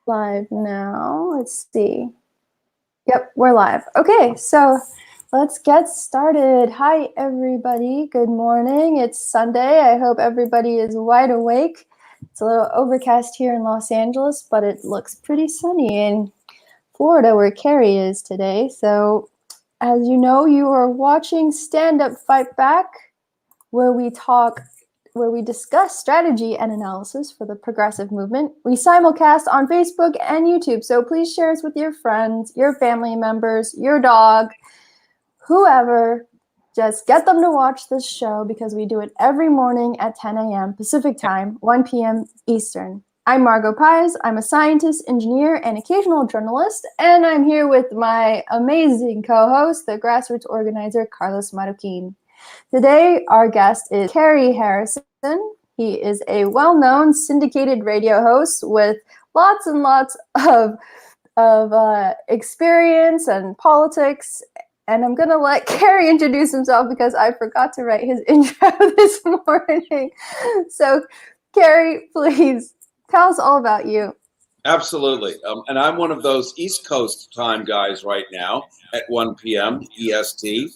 Live now. Let's see. Yep, we're live. Okay, so let's get started. Hi, everybody. Good morning. It's Sunday. I hope everybody is wide awake. It's a little overcast here in Los Angeles, but it looks pretty sunny in Florida, where Cary is today. So, as you know, you are watching Stand Up Fight Back, where we discuss strategy and analysis for the progressive movement. We simulcast on Facebook and YouTube, so please share us with your friends, your family members, your dog, whoever. Just get them to watch this show because we do it every morning at 10 a.m. Pacific time, 1 p.m. Eastern. I'm Margot Pies. I'm a scientist, engineer, and occasional journalist, and I'm here with my amazing co-host, the grassroots organizer, Carlos Marroquin. Today, our guest is Cary Harrison. He is a well-known syndicated radio host with lots and lots of experience and politics. And I'm going to let Cary introduce himself because I forgot to write his intro this morning. So, Cary, please tell us all about you. Absolutely. And I'm one of those East Coast time guys right now at 1 p.m. EST.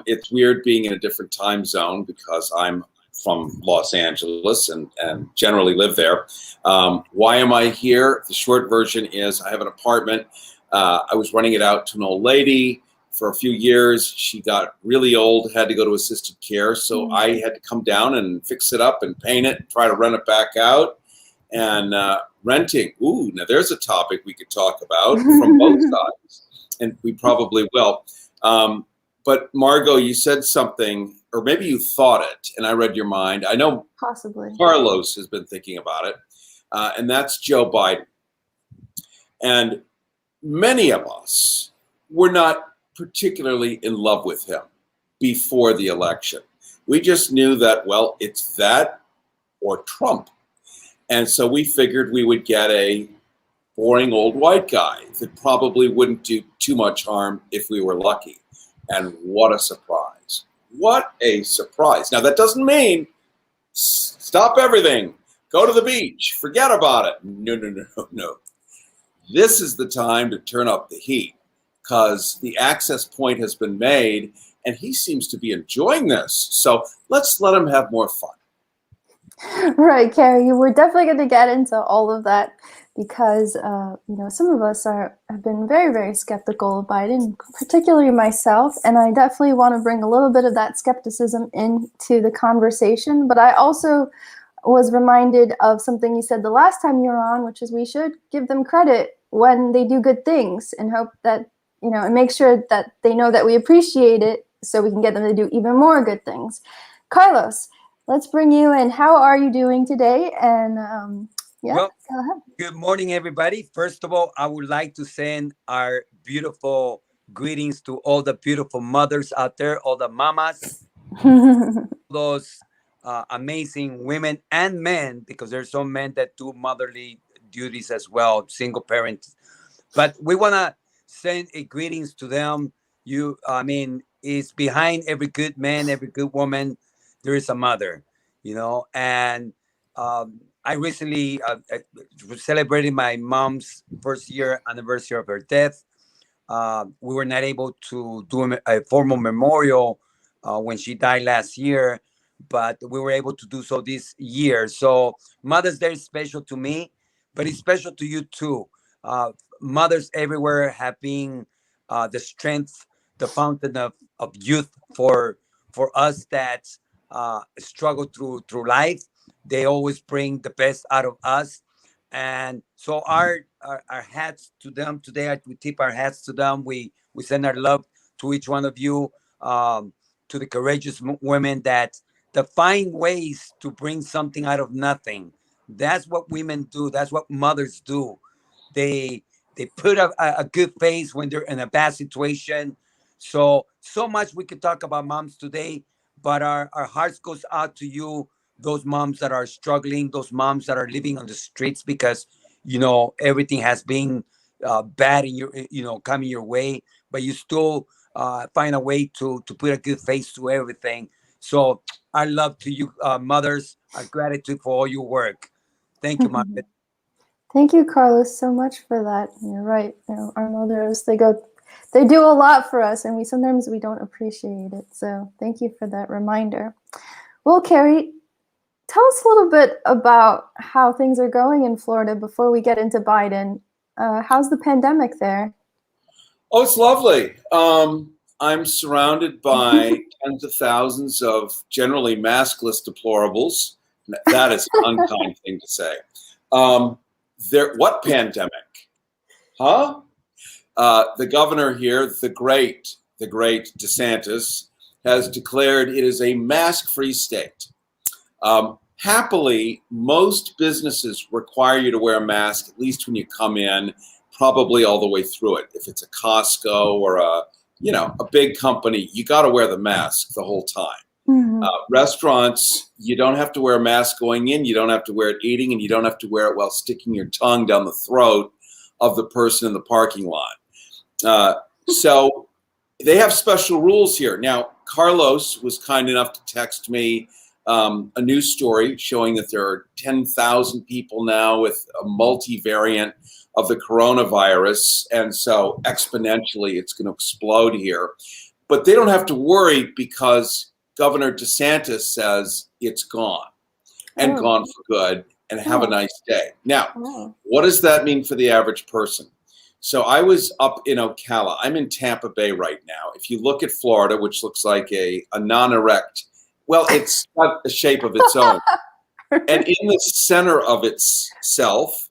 It's weird being in a different time zone because I'm from Los Angeles and generally live there. Why am I here? The short version is I have an apartment. I was renting it out to an old lady for a few years. She got really old, had to go to assisted care. So I had to come down and fix it up and paint it, try to rent it back out. And renting, now there's a topic we could talk about from both sides. And we probably will. But Margot, you said something, or maybe you thought it, and I read your mind. I know possibly Carlos has been thinking about it, and that's Joe Biden. And many of us were not particularly in love with him before the election. We just knew that, well, it's that or Trump. And so we figured we would get a boring old white guy that probably wouldn't do too much harm if we were lucky. And what a surprise. What a surprise. Now, that doesn't mean stop everything, go to the beach, forget about it. No. This is the time to turn up the heat because the access point has been made and he seems to be enjoying this. So let's let him have more fun. Right, Cary, we're definitely going to get into all of that because, some of us have been very, very skeptical of Biden, particularly myself, and I definitely want to bring a little bit of that skepticism into the conversation. But I also was reminded of something you said the last time you were on, which is we should give them credit when they do good things and hope that, and make sure that they know that we appreciate it so we can get them to do even more good things. Carlos, let's bring you in. How are you doing today? And well, go ahead. Good morning, everybody. First of all, I would like to send our beautiful greetings to all the beautiful mothers out there, all the mamas, those amazing women and men, because there's some men that do motherly duties as well, single parents. But we want to send a greetings to them. It's behind every good man, every good woman, there is a mother, and I recently celebrated my mom's first year anniversary of her death. We were not able to do a formal memorial when she died last year, but we were able to do so this year. So Mother's Day is special to me, but it's special to you too. Mothers everywhere have been the strength, the fountain of youth for us that struggle through life. They always bring the best out of us, and so our hats to them today. We tip our hats to them. We send our love to each one of you, to the courageous women that find ways to bring something out of nothing. That's what women do. That's what mothers do. They put a good face when they're in a bad situation. So much we could talk about moms today, but our hearts goes out to you, those moms that are struggling, those moms that are living on the streets because, everything has been bad in your, coming your way, but you still find a way to put a good face to everything. So our love to you, mothers, our gratitude for all your work. Thank you, Margaret. Thank you, Carlos, so much for that. You're right. You know, our mothers, they do a lot for us, and we sometimes don't appreciate it. So thank you for that reminder. Well, Cary, tell us a little bit about how things are going in Florida before we get into Biden. How's the pandemic there? Oh, it's lovely. I'm surrounded by tens of thousands of generally maskless deplorables. That is an unkind thing to say. What pandemic? Huh? The governor here, the great DeSantis, has declared it is a mask-free state. Happily, most businesses require you to wear a mask, at least when you come in, probably all the way through it. If it's a Costco or a big company, you got to wear the mask the whole time. Mm-hmm. Restaurants, you don't have to wear a mask going in, you don't have to wear it eating, and you don't have to wear it while sticking your tongue down the throat of the person in the parking lot. So they have special rules here. Now, Carlos was kind enough to text me a news story showing that there are 10,000 people now with a multivariant of the coronavirus, and so exponentially it's going to explode here. But they don't have to worry because Governor DeSantis says it's gone and gone for good, and have a nice day. Now, what does that mean for the average person? So I was up in Ocala. I'm in Tampa Bay right now. If you look at Florida, which looks like a non-erect, well, it's got a shape of its own. And in the center of itself,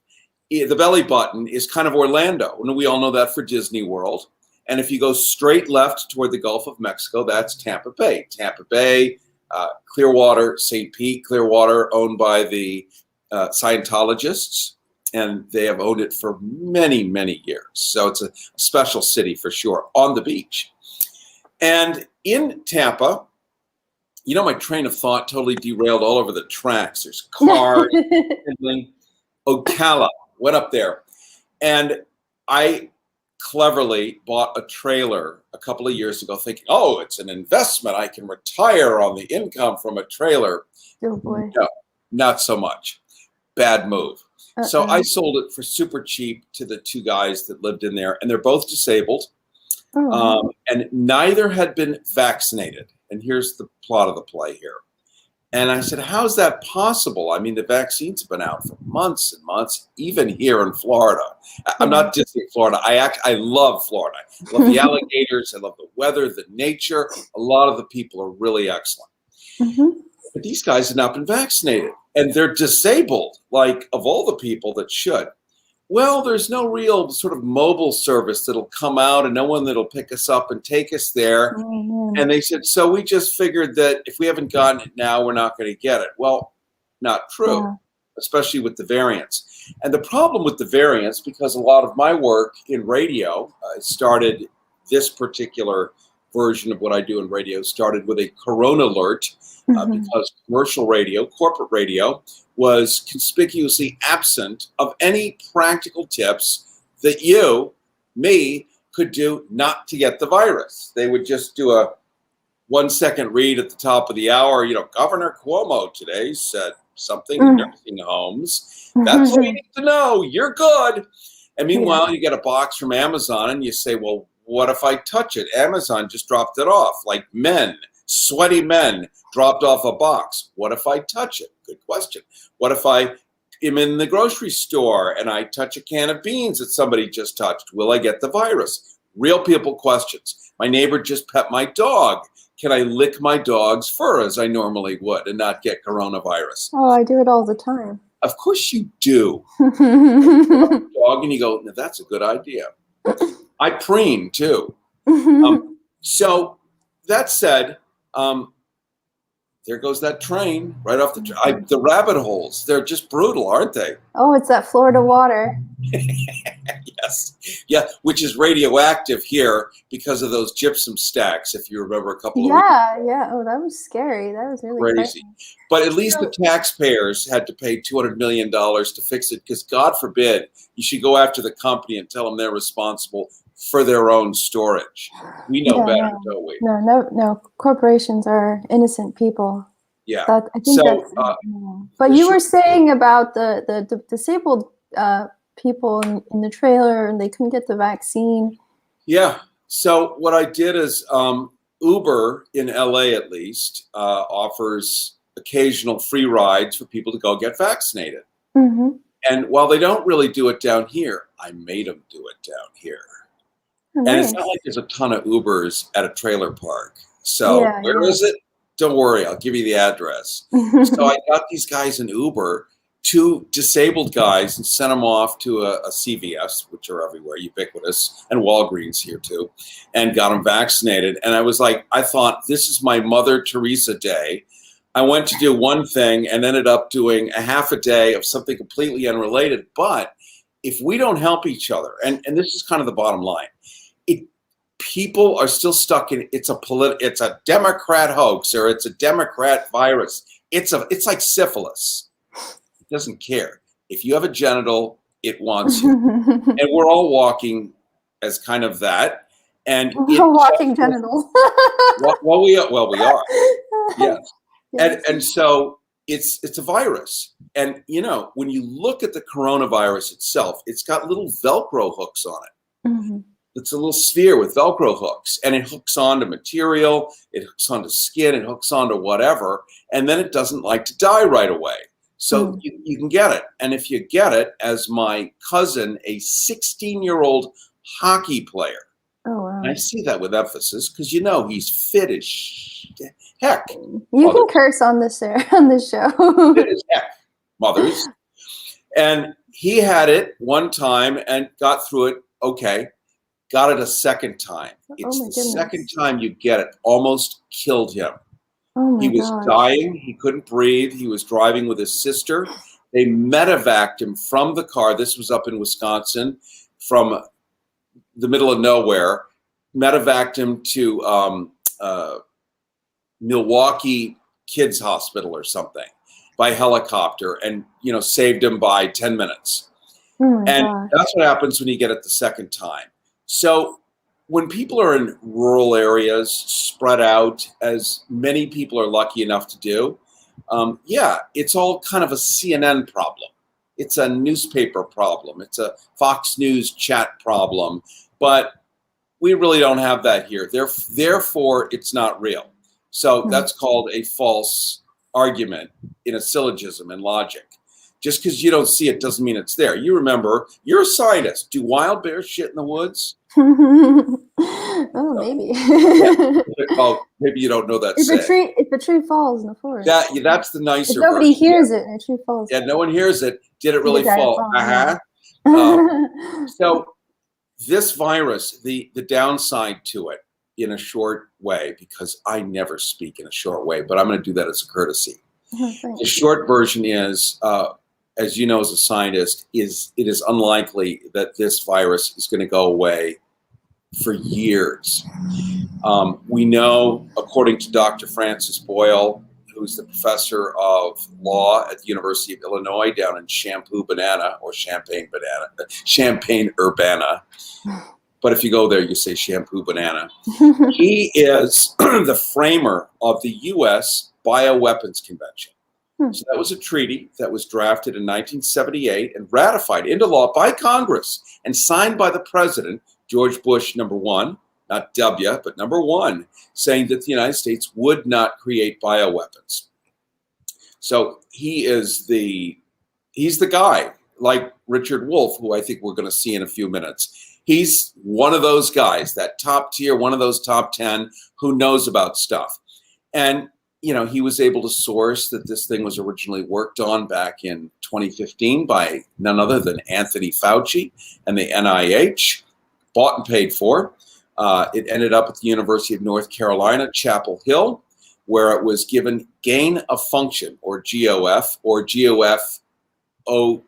the belly button is kind of Orlando. And we all know that for Disney World. And if you go straight left toward the Gulf of Mexico, that's Tampa Bay. Tampa Bay, Clearwater, St. Pete, Clearwater, owned by the Scientologists. And they have owned it for many, many years. So it's a special city for sure, on the beach. And in Tampa, my train of thought totally derailed all over the tracks. There's cars, Ocala, went up there. And I cleverly bought a trailer a couple of years ago thinking, oh, it's an investment. I can retire on the income from a trailer. Oh, boy. No, not so much. Bad move. So I sold it for super cheap to the two guys that lived in there, and they're both disabled, and neither had been vaccinated. And here's the plot of the play here. And I said, how's that possible? I mean, the vaccines have been out for months and months, even here in Florida. I'm not dissing Florida. I love Florida. I love the alligators. I love the weather, the nature. A lot of the people are really excellent. Mm-hmm. But these guys have not been vaccinated, and they're disabled, like of all the people that should. Well, there's no real sort of mobile service that'll come out and no one that'll pick us up and take us there. And they said, so we just figured that if we haven't gotten it now, we're not going to get it. Well, not true, especially with the variants. And the problem with the variants, because a lot of my work in radio started, this particular version of what I do in radio started with a corona alert, because commercial radio, corporate radio, was conspicuously absent of any practical tips that me, could do not to get the virus. They would just do a 1-second read at the top of the hour. Governor Cuomo today said something in nursing homes. That's all you need to know. You're good. And meanwhile, you get a box from Amazon and you say, well, what if I touch it? Amazon just dropped it off, like sweaty men dropped off a box. What if I touch it? Good question. What if I am in the grocery store and I touch a can of beans that somebody just touched? Will I get the virus? Real people questions. My neighbor just pet my dog. Can I lick my dog's fur as I normally would and not get coronavirus? Oh, I do it all the time. Of course you do. Dog, and you go, no, that's a good idea. I preen too. So that said, there goes that train right off the rabbit holes. They're just brutal, aren't they? Oh, it's that Florida water. Yes. Yeah, which is radioactive here because of those gypsum stacks, if you remember a couple of weeks ago. Yeah. Oh, that was scary. That was really crazy. But at least the taxpayers had to pay $200 million to fix it because, God forbid, you should go after the company and tell them they're responsible for their own storage. We know better, don't we? No. Corporations are innocent people. Yeah. I think but you were saying about the disabled people in the trailer and they couldn't get the vaccine. Yeah. So what I did is Uber in LA at least offers occasional free rides for people to go get vaccinated. Mm-hmm. And while they don't really do it down here, I made them do it down here. Oh, And nice. it's not like there's a ton of Ubers at a trailer park. So Yeah, where is it? Don't worry, I'll give you the address. So I got these guys in Uber, 2 disabled guys, and sent them off to a CVS, which are everywhere, ubiquitous, and Walgreens here too, and got them vaccinated. And I was like, I thought, this is my Mother Teresa day. I went to do one thing and ended up doing a half a day of something completely unrelated. But if we don't help each other, and this is kind of the bottom line, people are still stuck in it's a Democrat hoax, or it's a Democrat virus. It's like syphilis. It doesn't care. If you have a genital, it wants you. And we're all walking as kind of that. And walking genital. well, we are. Yes. Yes. And so it's a virus. And when you look at the coronavirus itself, it's got little Velcro hooks on it. Mm-hmm. It's a little sphere with Velcro hooks, and it hooks onto material, it hooks onto skin, it hooks onto whatever, and then it doesn't like to die right away. So you can get it. And if you get it, as my cousin, a 16-year-old hockey player, oh, wow. and I say that with emphasis because he's fit as heck. You can curse on this show. Fit as heck, mothers. And he had it one time and got through it okay. Got it a second time. It's the second time you get it. Almost killed him. Oh he was dying. He couldn't breathe. He was driving with his sister. They medevaced him from the car. This was up in Wisconsin, from the middle of nowhere. Medevaced him to Milwaukee Kids Hospital or something by helicopter, and saved him by 10 minutes. That's what happens when you get it the second time. So when people are in rural areas, spread out, as many people are lucky enough to do, it's all kind of a CNN problem. It's a newspaper problem. It's a Fox News chat problem. But we really don't have that here. Therefore, it's not real. So that's called a false argument in a syllogism in logic. Just because you don't see it doesn't mean it's there. You remember, you're a scientist. Do wild bears shit in the woods? Oh, maybe. Well, maybe you don't know that. If a tree falls in the forest. That's the nicer. If nobody hears it, and a tree falls. Yeah, no one hears it. Did it really fall? So this virus, the downside to it, in a short way, because I never speak in a short way, but I'm going to do that as a courtesy. The short version is, as you know, as a scientist, it is unlikely that this virus is going to go away for years. We know, according to Dr. Francis Boyle, who's the professor of law at the University of Illinois down in Champaign-Urbana. But if you go there, you say shampoo banana. He is the framer of the U.S. Bioweapons Convention. So that was a treaty that was drafted in 1978 and ratified into law by Congress and signed by the president, George Bush, #1, not W, but #1, saying that the United States would not create bioweapons. So he's the guy, like Richard Wolff, who I think we're going to see in a few minutes. He's one of those guys, that top tier, one of those top 10 who knows about stuff. And, he was able to source that this thing was originally worked on back in 2015 by none other than Anthony Fauci and the NIH, bought and paid for. It ended up at the University of North Carolina, Chapel Hill, where it was given gain of function, or GOF, or GOFOKED,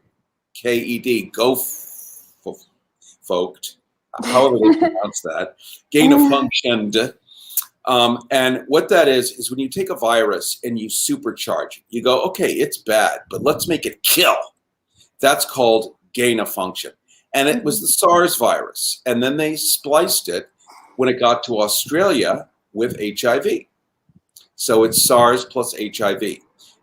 folked, however they pronounce that, gain of function. And what that is when you take a virus and you supercharge it, you go, okay, it's bad, but let's make it kill. That's called gain of function. And it was the SARS virus. And then they spliced it when it got to Australia with HIV. So it's SARS plus HIV.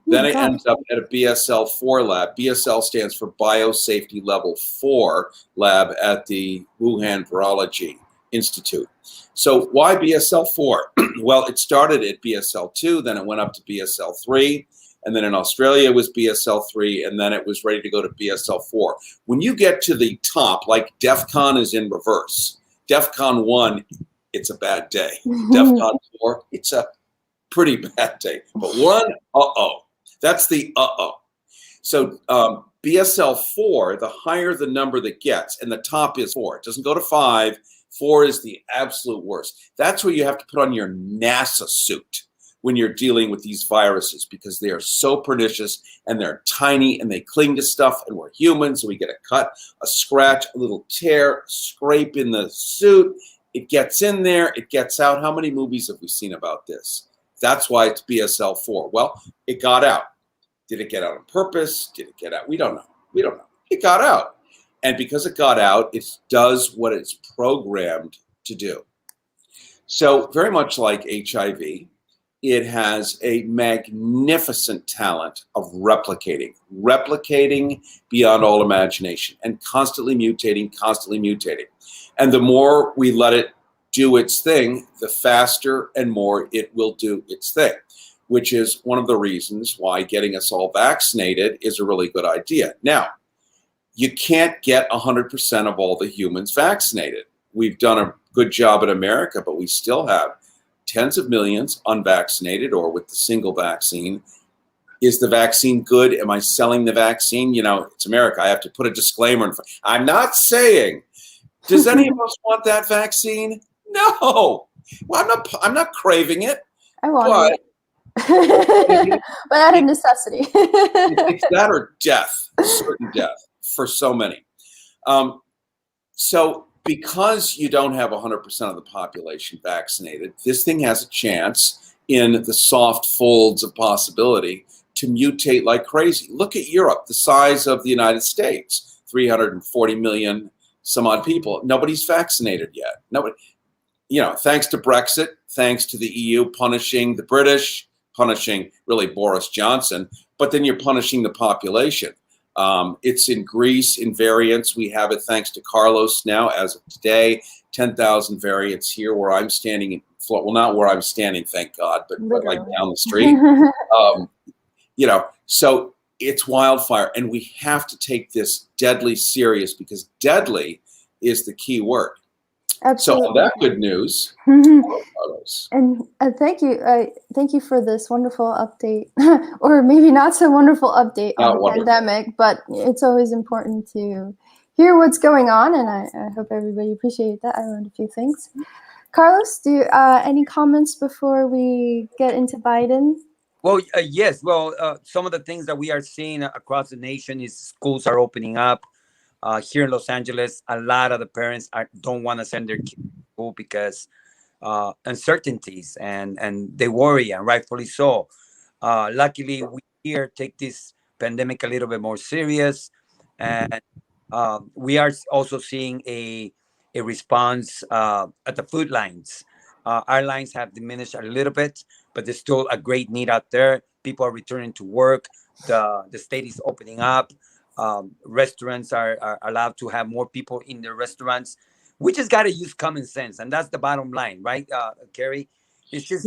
Then it ends up at a BSL-4 lab. BSL stands for Biosafety Level 4 lab at the Wuhan Virology Institute. So why BSL-4? Well, it started at BSL-2, then it went up to BSL-3, and then in Australia it was BSL-3, and then it was ready to go to BSL-4. When you get to the top, like DEFCON is in reverse. DEFCON 1, it's a bad day. DEFCON 4, it's a pretty bad day. But 1, uh-oh. That's the uh-oh. So BSL-4, the higher the number that gets, and the top is 4. It doesn't go to 5. 4 is the absolute worst. That's where you have to put on your NASA suit when you're dealing with these viruses, because they are so pernicious and they're tiny and they cling to stuff, and we're humans, so we get a cut, a scratch, a little tear, scrape in the suit. It gets in there, it gets out. How many movies have we seen about this? That's why it's BSL-4. Well, it got out. Did it get out on purpose? Did it get out? We don't know. We don't know. It got out. And because it got out, it does what it's programmed to do. So very much like HIV, it has a magnificent talent of replicating beyond all imagination, and constantly mutating. And the more we let it do its thing, the faster and more it will do its thing, which is one of the reasons why getting us all vaccinated is a really good idea. Now, you can't get 100% of all the humans vaccinated. We've done a good job in America, but we still have tens of millions unvaccinated or with the single vaccine. Is the vaccine good? Am I selling the vaccine? You know, it's America. I have to put a disclaimer in front. I'm not saying, does any of us want that vaccine? No. Well, I'm not craving it. I want it. But out of necessity. It's that or death, certain death for so many. So because you don't have 100% of the population vaccinated, this thing has a chance in the soft folds of possibility to mutate like crazy. Look at Europe, the size of the United States, 340 million some odd people. Nobody's vaccinated yet. Nobody, you know, thanks to Brexit, thanks to the EU punishing the British, punishing really Boris Johnson, but then you're punishing the population. It's in Greece in variants. We have it thanks to Carlos now as of today, 10,000 variants here where I'm standing in Florida. Well, not where I'm standing, thank God, but like down the street. You know, so it's wildfire, and we have to take this deadly serious, because deadly is the key word. Absolutely. So on that good news, and thank you for this wonderful update, or maybe not so wonderful update on the pandemic, but it's always important to hear what's going on, and I hope everybody appreciated that. I learned a few things. Carlos, do any comments before we get into Biden? Well, yes. Well, some of the things that we are seeing across the nation is schools are opening up. Here in Los Angeles, a lot of the parents don't want to send their kids to school because uncertainties, and they worry, and rightfully so. Luckily, we here take this pandemic a little bit more serious, and we are also seeing a response at the food lines. Our lines have diminished a little bit, but there's still a great need out there. People are returning to work. The state is opening up. Restaurants are allowed to have more people in their restaurants. We just got to use common sense, and that's the bottom line, right, Cary? It's just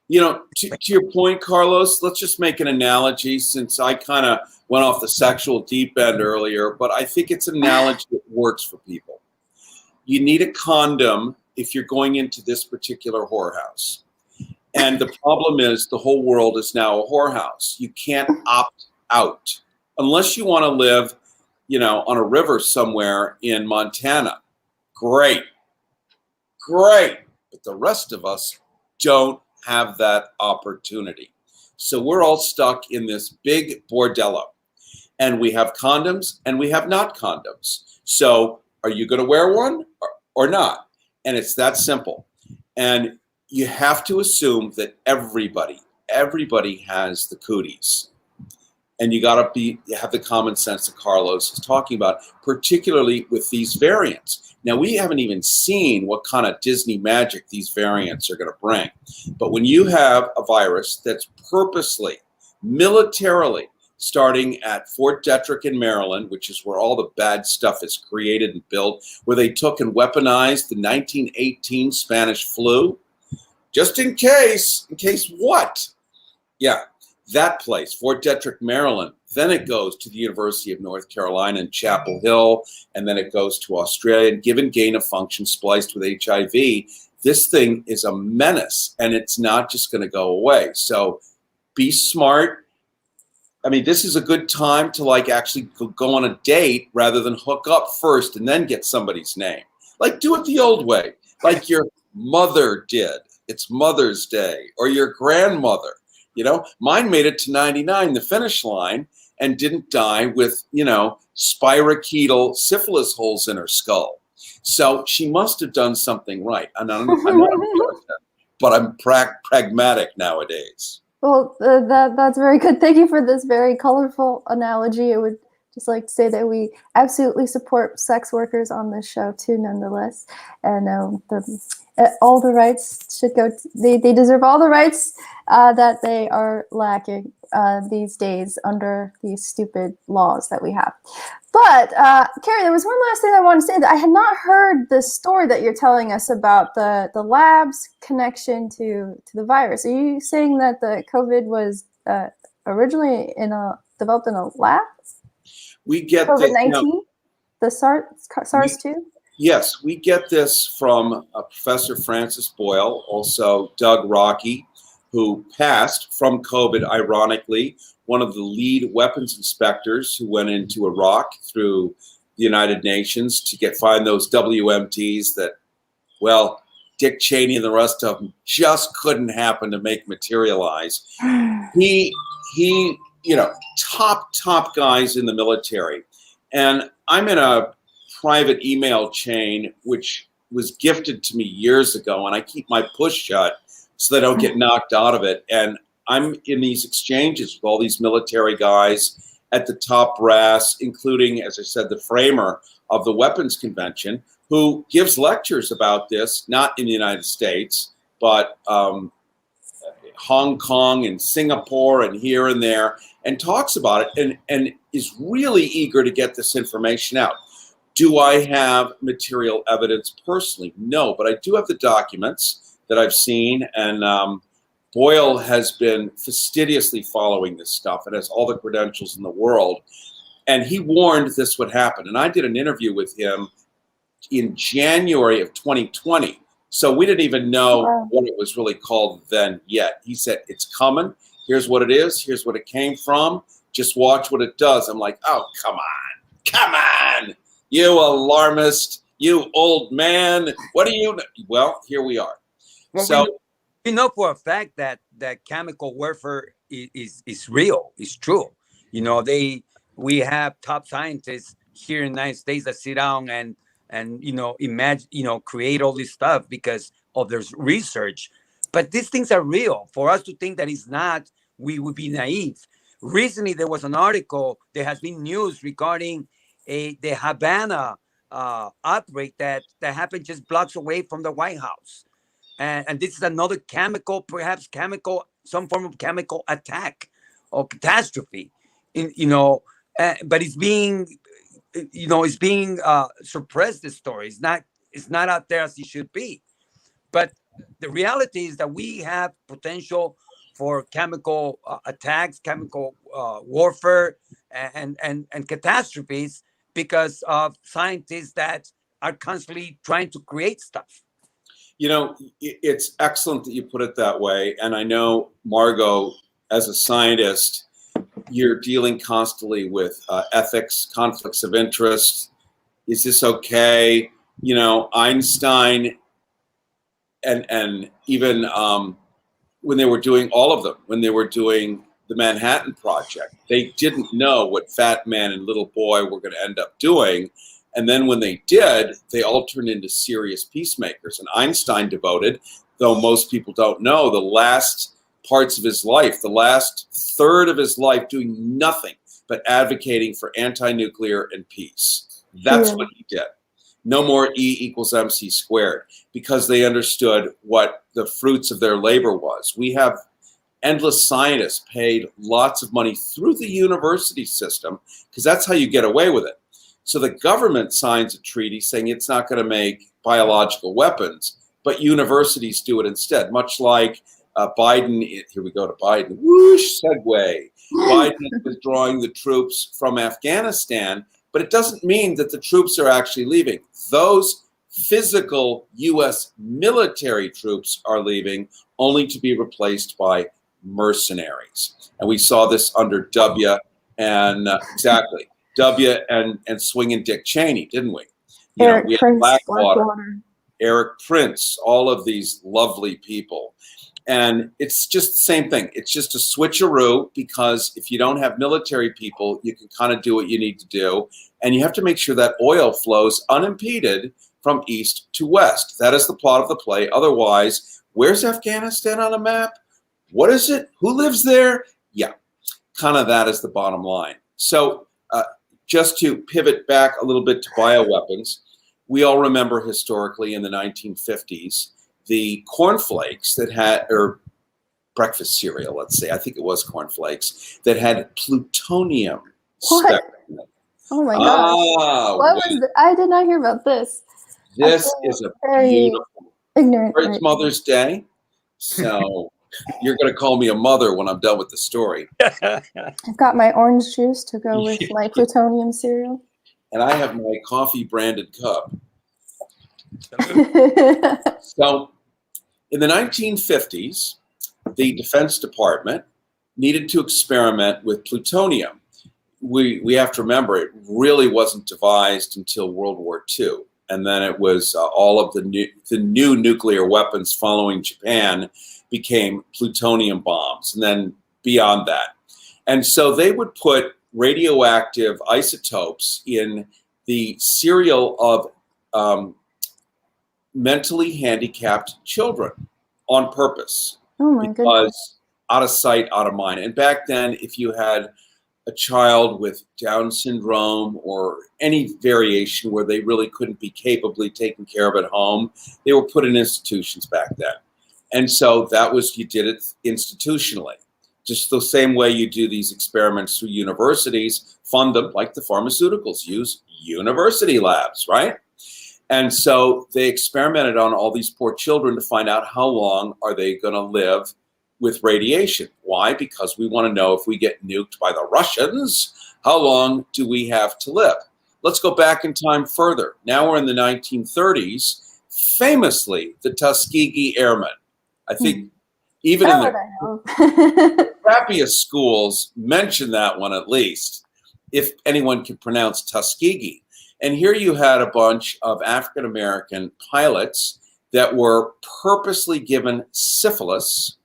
You know, to your point, Carlos, let's just make an analogy, since I kind of went off the sexual deep end earlier, but I think it's an analogy that works for people. You need a condom if you're going into this particular whorehouse. And the problem is the whole world is now a whorehouse. You can't opt out unless you want to live, you know, on a river somewhere in Montana. Great. But the rest of us don't have that opportunity. So we're all stuck in this big bordello. And we have condoms and we have not condoms. So are you going to wear one or not? And it's that simple. And you have to assume that everybody has the cooties. And you got to have the common sense that Carlos is talking about, particularly with these variants. Now, we haven't even seen what kind of Disney magic these variants are going to bring. But when you have a virus that's purposely militarily, starting at Fort Detrick in Maryland, which is where all the bad stuff is created and built, where they took and weaponized the 1918 Spanish flu, just in case what? Yeah, that place, Fort Detrick, Maryland. Then it goes to the University of North Carolina in Chapel Hill, and then it goes to Australia, given gain of function spliced with HIV. This thing is a menace, and it's not just going to go away. So be smart. I mean, this is a good time to like actually go on a date rather than hook up first and then get somebody's name. Like, do it the old way, like your mother did. It's Mother's Day, or your grandmother. You know, mine made it to 99, the finish line, and didn't die with, you know, spirochetal syphilis holes in her skull. So she must have done something right. I'm not a Puritan, but I'm pragmatic nowadays. Well, that's very good. Thank you for this very colorful analogy. I would just like to say that we absolutely support sex workers on this show too, nonetheless. And all the rights should go. They deserve all the rights that they are lacking these days under these stupid laws that we have. But Cary, there was one last thing I want to say, that I had not heard the story that you're telling us about the lab's connection to the virus. Are you saying that the COVID was originally developed in a lab? We get COVID-19, the SARS-2. Yes, we get this from Professor Francis Boyle, also Doug Rockey, who passed from COVID, ironically, one of the lead weapons inspectors who went into Iraq through the United Nations to find those WMTs that, well, Dick Cheney and the rest of them just couldn't happen to make materialize. He, you know, top guys in the military. And I'm in a private email chain, which was gifted to me years ago, and I keep my push shut so they don't get knocked out of it. And I'm in these exchanges with all these military guys at the top brass, including, as I said, the framer of the Weapons Convention, who gives lectures about this, not in the United States, but Hong Kong and Singapore and here and there, and talks about it and is really eager to get this information out. Do I have material evidence personally? No, but I do have the documents that I've seen, and Boyle has been fastidiously following this stuff and has all the credentials in the world. And he warned this would happen. And I did an interview with him in January of 2020. So we didn't even know what it was really called then yet. He said, it's coming. Here's what it is. Here's what it came from. Just watch what it does. I'm like, oh, come on, you alarmist, you old man. What do you know? Well, here we are. Well, so we know for a fact that chemical warfare is real. It's true. You know, we have top scientists here in the United States that sit down and you know, imagine, you know, create all this stuff because of their research. But these things are real. For us to think that it's not, we would be naive. Recently, there was an article, there has been news regarding the Havana outbreak that happened just blocks away from the White House. And this is another some form of chemical attack or catastrophe. You know, but it's being suppressed. This story it's not out there as it should be. But the reality is that we have potential for chemical attacks, chemical warfare, and catastrophes because of scientists that are constantly trying to create stuff. You know, it's excellent that you put it that way. And I know, Margot, as a scientist, you're dealing constantly with ethics, conflicts of interest. Is this okay? You know, Einstein and even when they were doing all of them, when they were doing the Manhattan Project, they didn't know what Fat Man and Little Boy were going to end up doing. And then when they did, they all turned into serious peacemakers. And Einstein devoted, though most people don't know, the last parts of his life, the last third of his life, doing nothing but advocating for anti-nuclear and peace. That's what he did. No more E equals MC squared, because they understood what the fruits of their labor was. We have endless scientists paid lots of money through the university system, because that's how you get away with it. So the government signs a treaty saying it's not going to make biological weapons, but universities do it instead, much like Biden. Here we go to Biden. Whoosh, segue. Biden is withdrawing the troops from Afghanistan, but it doesn't mean that the troops are actually leaving. Those physical U.S. military troops are leaving, only to be replaced by mercenaries. And we saw this under W and Swingin' Dick Cheney, didn't we? Eric We had Prince, Blackwater, Eric Prince, all of these lovely people. And it's just the same thing. It's just a switcheroo, because if you don't have military people, you can kind of do what you need to do. And you have to make sure that oil flows unimpeded from east to west. That is the plot of the play. Otherwise, where's Afghanistan on a map? What is it? Who lives there? Yeah, kind of that is the bottom line. So just to pivot back a little bit to bioweapons, we all remember historically in the 1950s, the cornflakes that had, or breakfast cereal, let's say, I think it was cornflakes, that had plutonium. What? Oh my gosh. What was I did not hear about this. This is a beautiful, ignorant. It's Mother's Day, so you're going to call me a mother when I'm done with the story. I've got my orange juice to go with my plutonium cereal. And I have my coffee branded cup. So in the 1950s, the Defense Department needed to experiment with plutonium. We have to remember, it really wasn't devised until World War II. And then it was all of the new nuclear weapons following Japan became plutonium bombs, and then beyond that. And so they would put radioactive isotopes in the cereal of mentally handicapped children on purpose. Oh my goodness. Out of sight, out of mind. And back then, if you had a child with Down syndrome or any variation where they really couldn't be capably taken care of at home, they were put in institutions back then. And so that was, you did it institutionally. Just the same way you do these experiments through universities, fund them like the pharmaceuticals, use university labs, right? And so they experimented on all these poor children to find out how long are they going to live with radiation. Why? Because we want to know if we get nuked by the Russians, how long do we have to live? Let's go back in time further. Now we're in the 1930s. Famously, the Tuskegee Airmen. I think even in the crappiest schools mention that one at least, if anyone can pronounce Tuskegee. And here you had a bunch of African-American pilots that were purposely given syphilis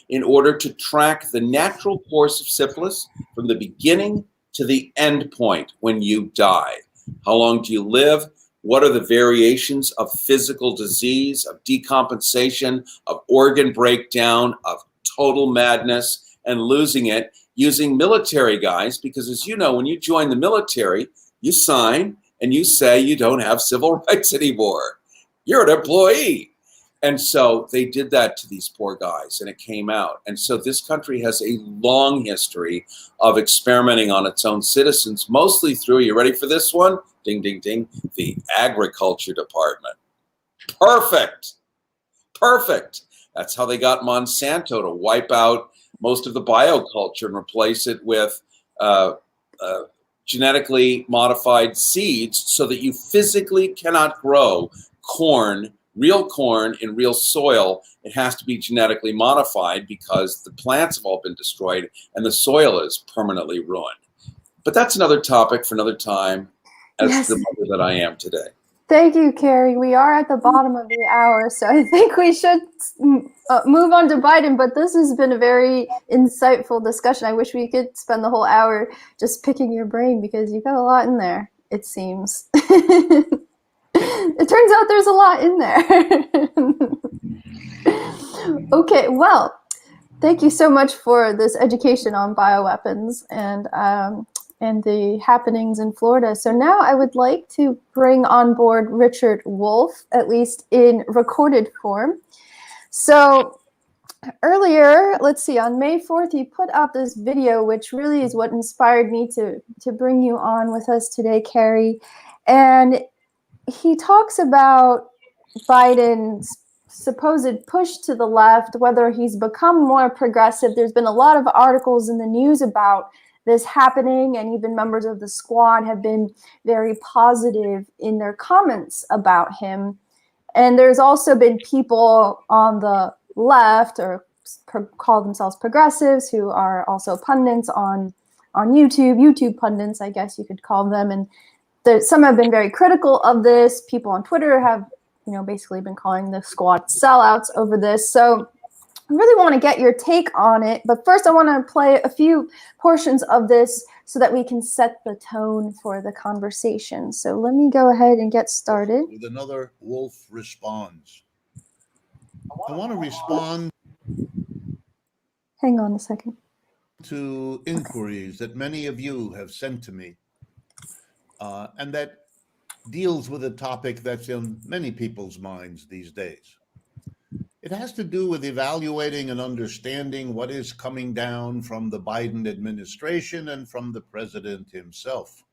in order to track the natural course of syphilis from the beginning to the end point when you die. How long do you live? What are the variations of physical disease, of decompensation, of organ breakdown, of total madness and losing it, using military guys? Because as you know, when you join the military, you sign and you say you don't have civil rights anymore. You're an employee. And so they did that to these poor guys, and it came out. And so this country has a long history of experimenting on its own citizens, mostly through, you ready for this one? Ding, ding, ding, the Agriculture Department. Perfect. Perfect. That's how they got Monsanto to wipe out most of the bioculture and replace it with genetically modified seeds so that you physically cannot grow corn, real corn in real soil. It has to be genetically modified because the plants have all been destroyed and the soil is permanently ruined. But that's another topic for another time, as the mother that I am today. Thank you, Cary. We are at the bottom of the hour, so I think we should move on to Biden, but this has been a very insightful discussion. I wish we could spend the whole hour just picking your brain because you've got a lot in there, it seems. It turns out there's a lot in there. Okay, well, thank you so much for this education on bioweapons and the happenings in Florida. So now I would like to bring on board Richard Wolff, at least in recorded form. So earlier, let's see, on May 4th, he put out this video, which really is what inspired me to bring you on with us today, Cary. And he talks about Biden's supposed push to the left, whether he's become more progressive. There's been a lot of articles in the news about this happening, and even members of the squad have been very positive in their comments about him. And there's also been people on the left, or call themselves progressives, who are also pundits on YouTube pundits, I guess you could call them. And some have been very critical of this. People on Twitter have, basically been calling the squad sellouts over this. So I really want to get your take on it. But first, I want to play a few portions of this so that we can set the tone for the conversation. So let me go ahead and get started. With another Wolf Responds. I want to respond. Hang on a second. To inquiries that many of you have sent to me, and that deals with a topic that's in many people's minds these days. It has to do with evaluating and understanding what is coming down from the Biden administration and from the president himself.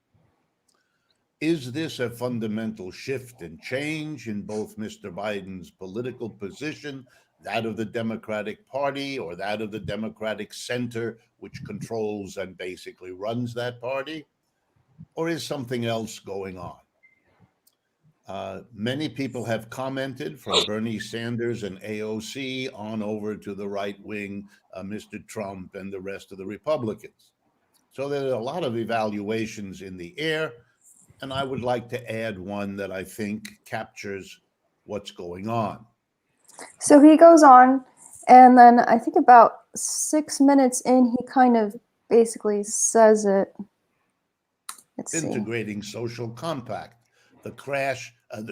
Is this a fundamental shift and change in both Mr. Biden's political position, that of the Democratic Party, or that of the Democratic Center, which controls and basically runs that party? Or is something else going on? Many people have commented, from Bernie Sanders and AOC on over to the right wing, Mr. Trump and the rest of the Republicans. So there are a lot of evaluations in the air, and I would like to add one that I think captures what's going on. So he goes on, and then I think about 6 minutes in, he kind of basically says it. Integrating social compact. The clash on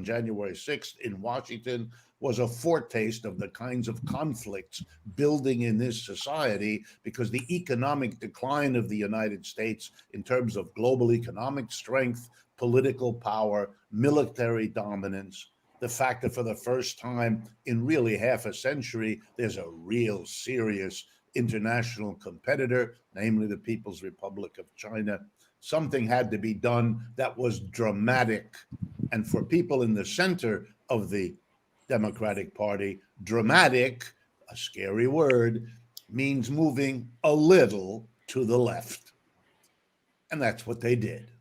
January 6th in Washington was a foretaste of the kinds of conflicts building in this society, because the economic decline of the United States in terms of global economic strength, political power, military dominance, the fact that for the first time in really half a century, there's a real serious international competitor, namely the People's Republic of China. Something had to be done that was dramatic. And for people in the center of the Democratic Party, dramatic, a scary word, means moving a little to the left. And that's what they did.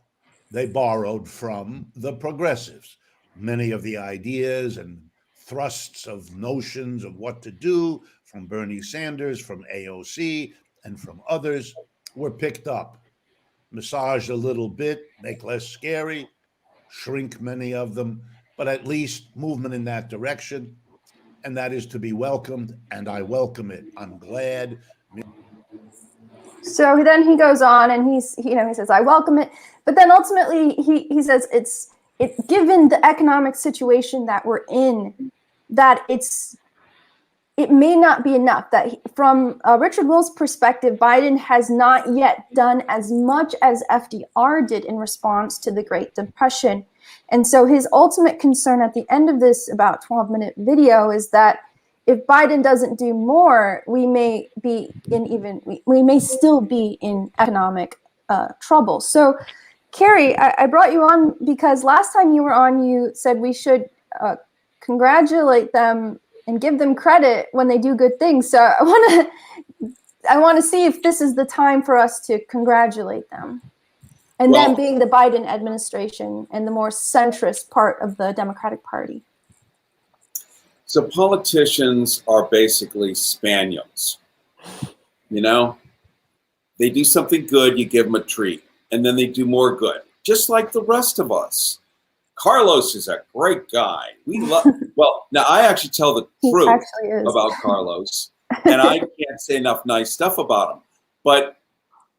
They borrowed from the progressives. Many of the ideas and thrusts of notions of what to do from Bernie Sanders, from AOC, and from others were picked up, massaged a little bit, make less scary, shrink many of them, but at least movement in that direction. And that is to be welcomed, and I welcome it. I'm glad. So then he goes on, and he says, I welcome it. But then ultimately he says given the economic situation that we're in, that it may not be enough, that from Richard Will's perspective, Biden has not yet done as much as FDR did in response to the Great Depression. And so his ultimate concern at the end of this about 12-minute video is that if Biden doesn't do more, we may still be in economic trouble. So Cary, I brought you on because last time you were on, you said we should congratulate them and give them credit when they do good things. So I want to see if this is the time for us to congratulate them. And then being the Biden administration and the more centrist part of the Democratic Party. So politicians are basically spaniels. They do something good, you give them a treat, and then they do more good, just like the rest of us. Carlos is a great guy. We love. Well, now I actually tell the truth about Carlos, and I can't say enough nice stuff about him. But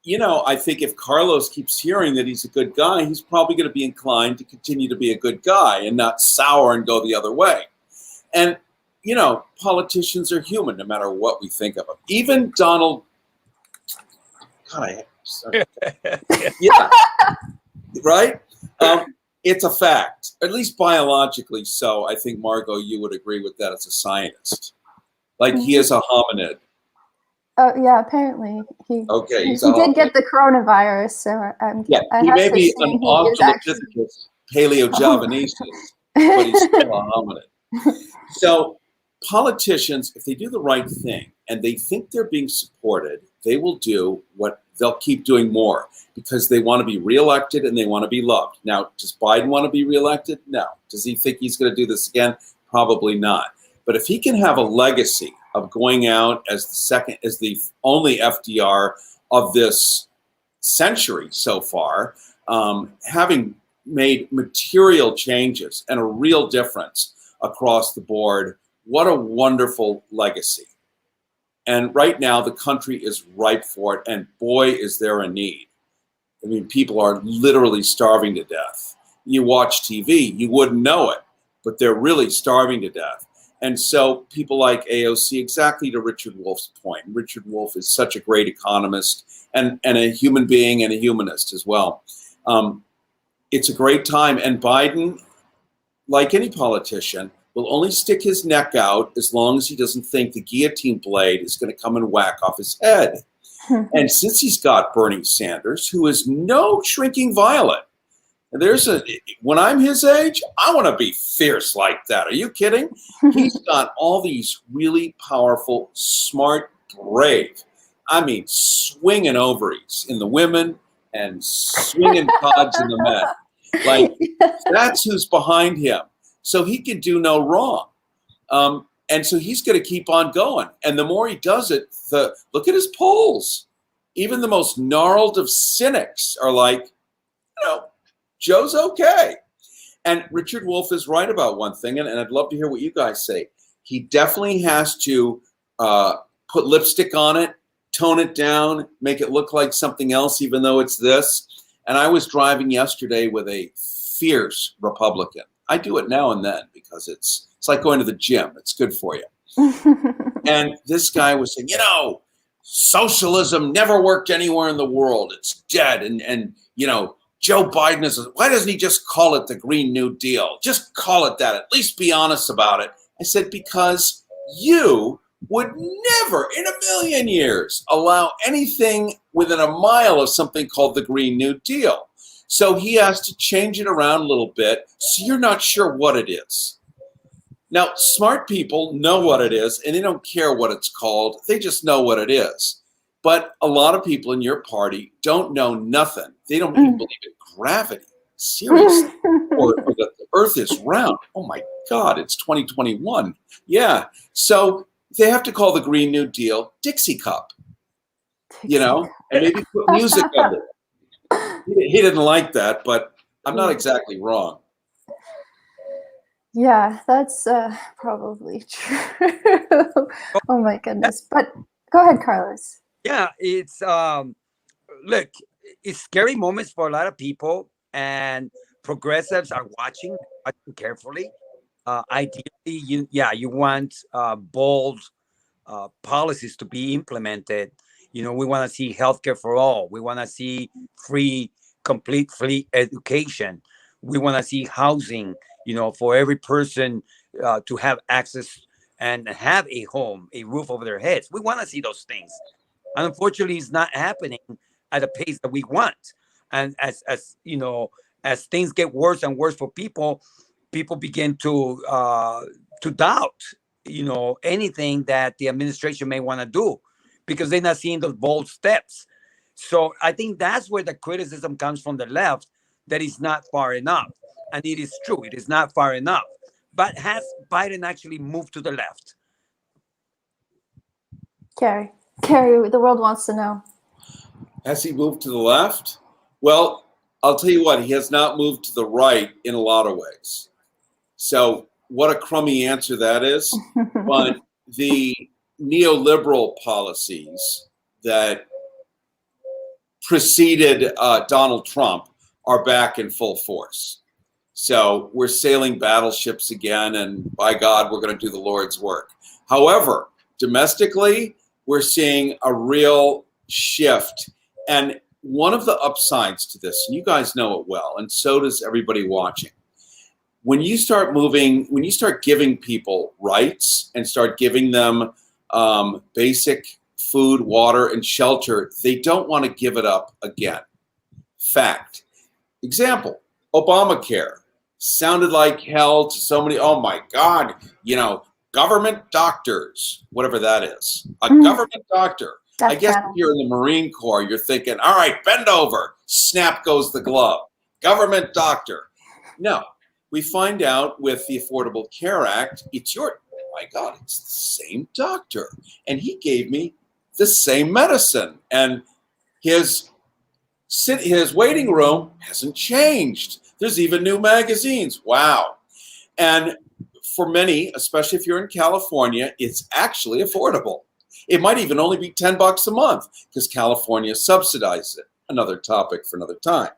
I think if Carlos keeps hearing that he's a good guy, he's probably going to be inclined to continue to be a good guy and not sour and go the other way. And politicians are human, no matter what we think of them. Even Donald. God, yeah, right. It's a fact, at least biologically so. I think, Margot, you would agree with that as a scientist. Like he is a hominid. Oh yeah, apparently he Okay, he did get the coronavirus, so I he have may to be an assume he is actually. Australopithecus Paleo-Javanesis, but he's still a hominid. So politicians, if they do the right thing and they think they're being supported, they will do what they'll keep doing more because they want to be reelected and they want to be loved. Now, does Biden want to be reelected? No. Does he think he's going to do this again? Probably not. But if he can have a legacy of going out as the only FDR of this century so far, having made material changes and a real difference across the board, what a wonderful legacy. And right now, the country is ripe for it, and boy, is there a need. I mean, people are literally starving to death. You watch TV, you wouldn't know it, but they're really starving to death. And so people like AOC, exactly to Richard Wolff's point. Richard Wolff is such a great economist and a human being and a humanist as well. It's a great time. And Biden, like any politician, will only stick his neck out as long as he doesn't think the guillotine blade is going to come and whack off his head. And since he's got Bernie Sanders, who is no shrinking violet, when I'm his age, I want to be fierce like that. Are you kidding? He's got all these really powerful, smart, brave, I mean, swinging ovaries in the women and swinging pods in the men. Like, that's who's behind him. So he can do no wrong. And so he's going to keep on going. And the more he does it, look at his polls. Even the most gnarled of cynics are like, Joe's okay. And Richard Wolff is right about one thing, and I'd love to hear what you guys say. He definitely has to put lipstick on it, tone it down, make it look like something else, even though it's this. And I was driving yesterday with a fierce Republican. I do it now and then because it's like going to the gym. It's good for you. And this guy was saying, socialism never worked anywhere in the world. It's dead. And Joe Biden why doesn't he just call it the Green New Deal? Just call it that. At least be honest about it. I said, because you would never in a million years allow anything within a mile of something called the Green New Deal. So he has to change it around a little bit so you're not sure what it is. Now, smart people know what it is, and they don't care what it's called. They just know what it is. But a lot of people in your party don't know nothing. They don't even believe in gravity. Seriously. or that the earth is round. Oh, my God, it's 2021. Yeah. So they have to call the Green New Deal Dixie Cup, and maybe put music under it. He didn't like that, but I'm not exactly wrong. Yeah, that's probably true. Oh my goodness. But go ahead, Carlos. Yeah, it's look, it's scary moments for a lot of people, and progressives are watching carefully. Ideally, you want bold policies to be implemented. We want to see healthcare for all. We want to see complete free education. We want to see housing, for every person to have access and have a home, a roof over their heads. We want to see those things. And unfortunately, it's not happening at a pace that we want. And as things get worse and worse for people begin to doubt, anything that the administration may want to do, because they're not seeing those bold steps. So I think that's where the criticism comes from the left, that is not far enough. And it is true, it is not far enough. But has Biden actually moved to the left? Cary, the world wants to know. Has he moved to the left? Well, I'll tell you what, he has not moved to the right in a lot of ways. So what a crummy answer that is. But the neoliberal policies that preceded Donald Trump are back in full force. So we're sailing battleships again, and by God, we're going to do the Lord's work. However, domestically, we're seeing a real shift. And one of the upsides to this, and you guys know it well, and so does everybody watching, when you start giving people rights and start giving them basic food, water, and shelter, they don't want to give it up again. Fact. Example, Obamacare. Sounded like hell to so many. Oh my God, government doctors, whatever that is. A government doctor. I guess if you're in the Marine Corps, you're thinking, all right, bend over. Snap goes the glove. Government doctor. No, we find out with the Affordable Care Act, oh my God, it's the same doctor. And he gave me the same medicine. And his waiting room hasn't changed. There's even new magazines. Wow. And for many, especially if you're in California, it's actually affordable. It might even only be $10 a month because California subsidizes it. Another topic for another time.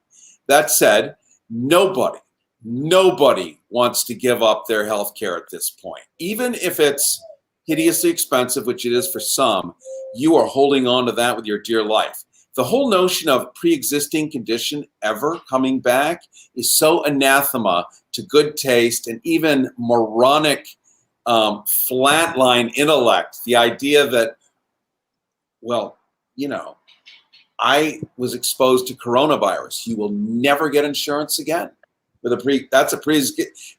That said, nobody wants to give up their health care at this point. Even if it's hideously expensive, which it is for some, you are holding on to that with your dear life. The whole notion of pre-existing condition ever coming back is so anathema to good taste and even moronic flatline intellect. The idea that, I was exposed to coronavirus. You will never get insurance again. That's a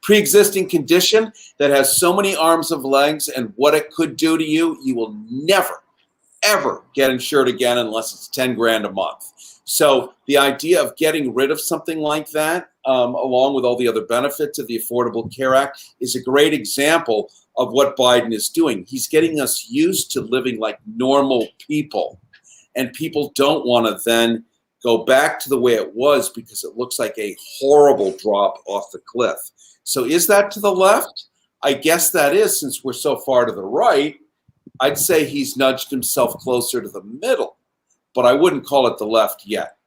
pre-existing condition that has so many arms and legs, and what it could do to you, you will never, ever get insured again unless it's 10 grand a month. So the idea of getting rid of something like that, along with all the other benefits of the Affordable Care Act, is a great example of what Biden is doing. He's getting us used to living like normal people. And people don't want to then go back to the way it was because it looks like a horrible drop off the cliff. So is that to the left? I guess that is, since we're so far to the right. I'd say he's nudged himself closer to the middle, but I wouldn't call it the left yet.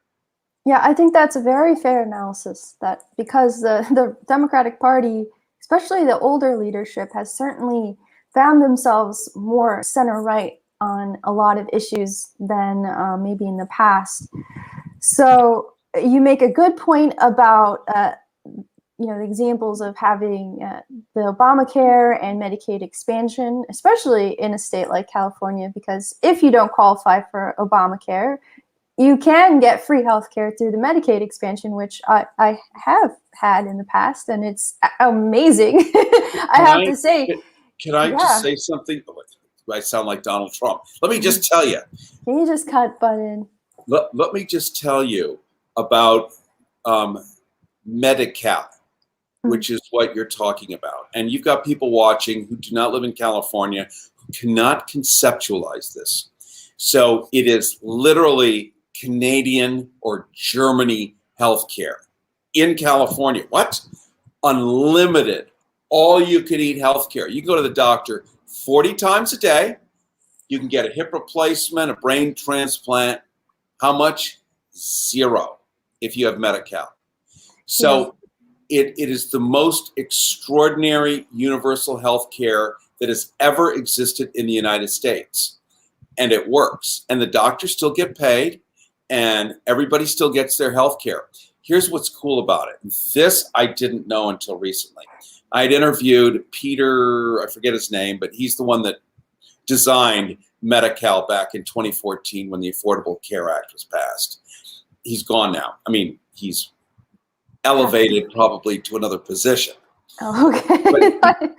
Yeah, I think that's a very fair analysis, that because the Democratic Party, especially the older leadership, has certainly found themselves more center-right on a lot of issues than maybe in the past. So you make a good point about the examples of having the Obamacare and Medicaid expansion, especially in a state like California, because if you don't qualify for Obamacare, you can get free healthcare through the Medicaid expansion, which I have had in the past, and it's amazing. I have to say. Can I just say something? I sound like Donald Trump. Let me just tell you. Can you just cut button? Let me just tell you about Medi-Cal, which is what you're talking about. And you've got people watching who do not live in California who cannot conceptualize this. So it is literally Canadian or Germany healthcare in California. What? Unlimited, all you can eat healthcare. You can go to the doctor 40 times a day. You can get a hip replacement, a brain transplant. How much? $0 if you have Medi-Cal. So it is the most extraordinary universal health care that has ever existed in the United States. And it works. And the doctors still get paid, and everybody still gets their health care. Here's what's cool about it. This I didn't know until recently. I had interviewed Peter, I forget his name, but he's the one that designed Medi-Cal back in 2014 when the Affordable Care Act was passed. He's gone now. I mean, he's elevated probably to another position. Oh, okay. But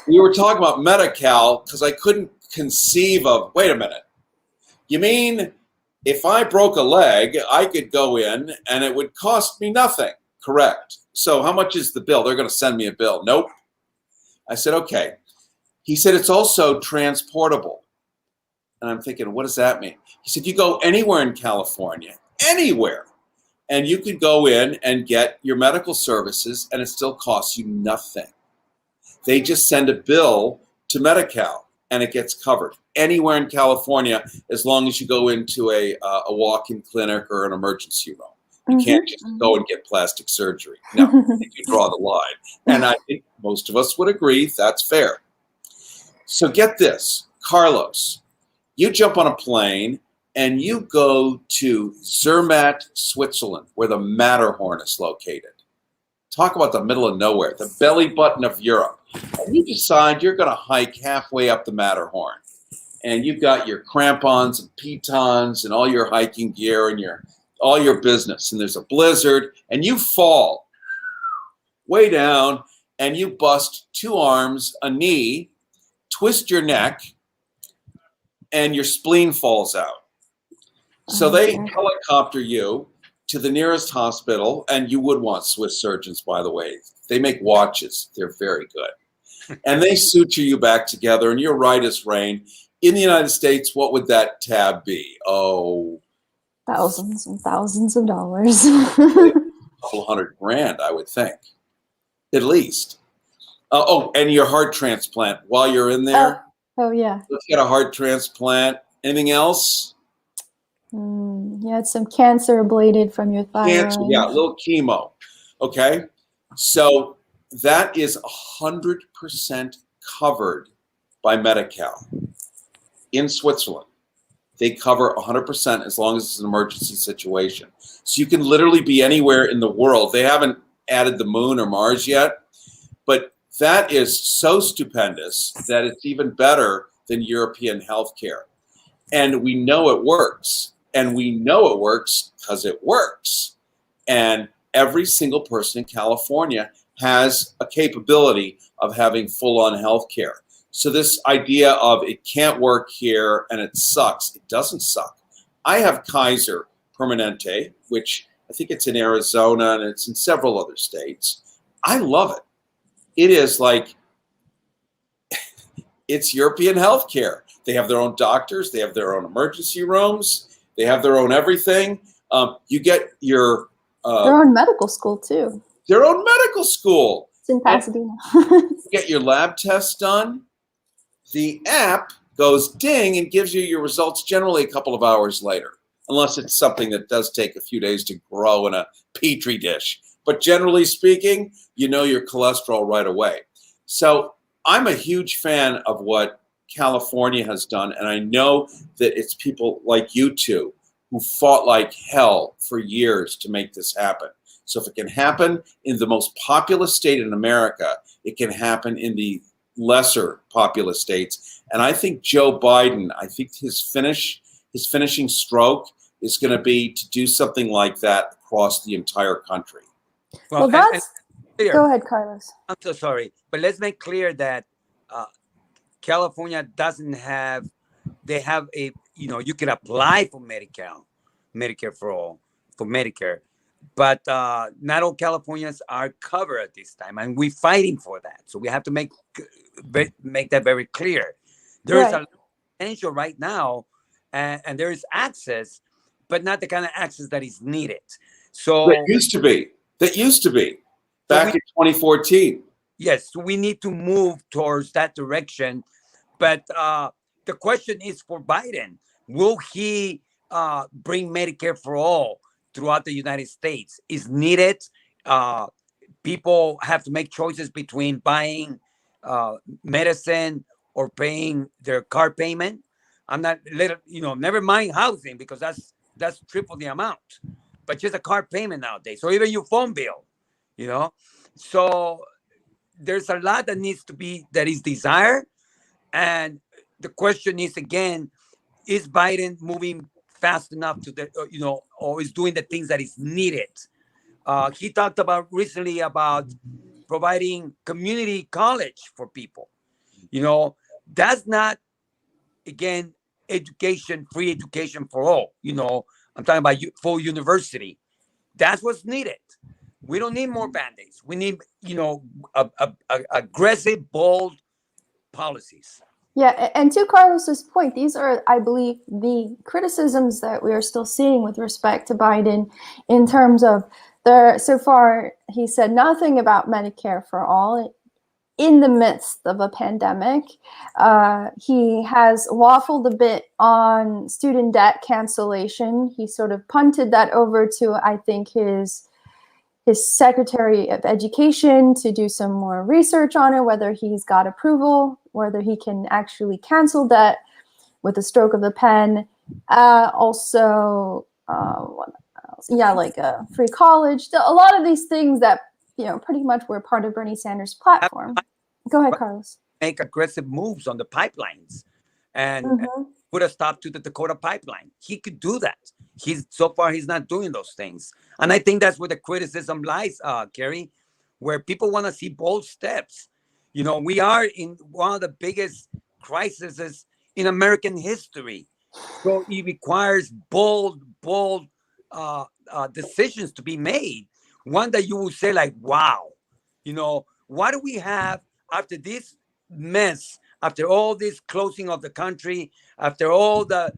we were talking about Medi-Cal because I couldn't conceive of, wait a minute, you mean if I broke a leg, I could go in and it would cost me nothing? Correct. So how much is the bill? They're going to send me a bill. Nope. I said, okay. He said, it's also transportable. And I'm thinking, what does that mean? He said, you go anywhere in California, anywhere, and you could go in and get your medical services and it still costs you nothing. They just send a bill to Medi-Cal and it gets covered anywhere in California as long as you go into a walk-in clinic or an emergency room. You can't just go and get plastic surgery. No, you draw the line. And I think most of us would agree that's fair. So get this, Carlos, you jump on a plane and you go to Zermatt, Switzerland, where the Matterhorn is located. Talk about the middle of nowhere, the belly button of Europe. And you decide you're going to hike halfway up the Matterhorn. and you've got your crampons and pitons and all your hiking gear and all your business, and there's a blizzard, and you fall way down, and you bust 2 arms, a knee, twist your neck, and your spleen falls out. So they helicopter you to the nearest hospital, and you would want Swiss surgeons, by the way. They make watches. They're very good. And they suture you back together, and you're right as rain. In the United States, what would that tab be? Oh, thousands and thousands of dollars. a couple $100,000, I would think, at least. And your heart transplant while you're in there. Oh yeah. Let's get a heart transplant. Anything else? You had some cancer ablated from your thyroid. Cancer, yeah, a little chemo. Okay, so that is 100% covered by Medi-Cal in Switzerland. They cover 100% as long as it's an emergency situation. So you can literally be anywhere in the world. They haven't added the moon or Mars yet, but that is so stupendous that it's even better than European healthcare. And we know it works. And we know it works because it works. And every single person in California has a capability of having full-on healthcare. So this idea of it can't work here and it sucks, it doesn't suck. I have Kaiser Permanente, which I think it's in Arizona and it's in several other states. I love it. It is like, it's European healthcare. They have their own doctors. They have their own emergency rooms. They have their own everything. You get your... their own medical school, too. Their own medical school. It's in Pasadena. You get your lab tests done. The app goes ding and gives you your results generally a couple of hours later, unless it's something that does take a few days to grow in a petri dish. But generally speaking, you know your cholesterol right away. So I'm a huge fan of what California has done, and I know that it's people like you two who fought like hell for years to make this happen. So if it can happen in the most populous state in America, it can happen in the lesser populous states. And I think Joe Biden, I think his finishing stroke is going to be to do something like that across the entire country. Well, that's... Go ahead, Carlos. I'm so sorry, but let's make clear that California doesn't have, they have a, you can apply for Medicare for all, for Medicare, but not all Californians are covered at this time, and we're fighting for that. So we have to make that very clear. There's a potential right now, and there is access, but not the kind of access that is needed. So that used to be back in 2014. Yes, we need to move towards that direction. But the question is for Biden, will he bring Medicare for all throughout the United States? Is needed. People have to make choices between buying medicine or paying their car payment. I'm not, never mind housing, because that's triple the amount. But just a car payment nowadays, or even your phone bill, So there's a lot that needs to be, that is desired. And the question is, again, is Biden moving fast enough to the, or is doing the things that is needed? He talked about recently about providing community college for people. That's not, again, education, free education for all. I'm talking about full university. That's what's needed. We don't need more band-aids. We need, aggressive, bold policies. Yeah, and to Carlos's point, these are, I believe, the criticisms that we are still seeing with respect to Biden in terms of so far, he said nothing about Medicare for all in the midst of a pandemic. He has waffled a bit on student debt cancellation. He sort of punted that over to, I think, his Secretary of Education to do some more research on it, whether he's got approval, whether he can actually cancel debt with a stroke of the pen. Also, what else? Yeah, like free college. A lot of these things that, pretty much were part of Bernie Sanders' platform. Go ahead, Carlos. Make aggressive moves on the pipelines. and Mhm. put a stop to the Dakota pipeline. He could do that. He's not doing those things. And I think that's where the criticism lies, Cary, where people want to see bold steps. We are in one of the biggest crises in American history. So it requires bold decisions to be made. One that you will say like, wow, what do we have after this mess, after all this closing of the country, after all the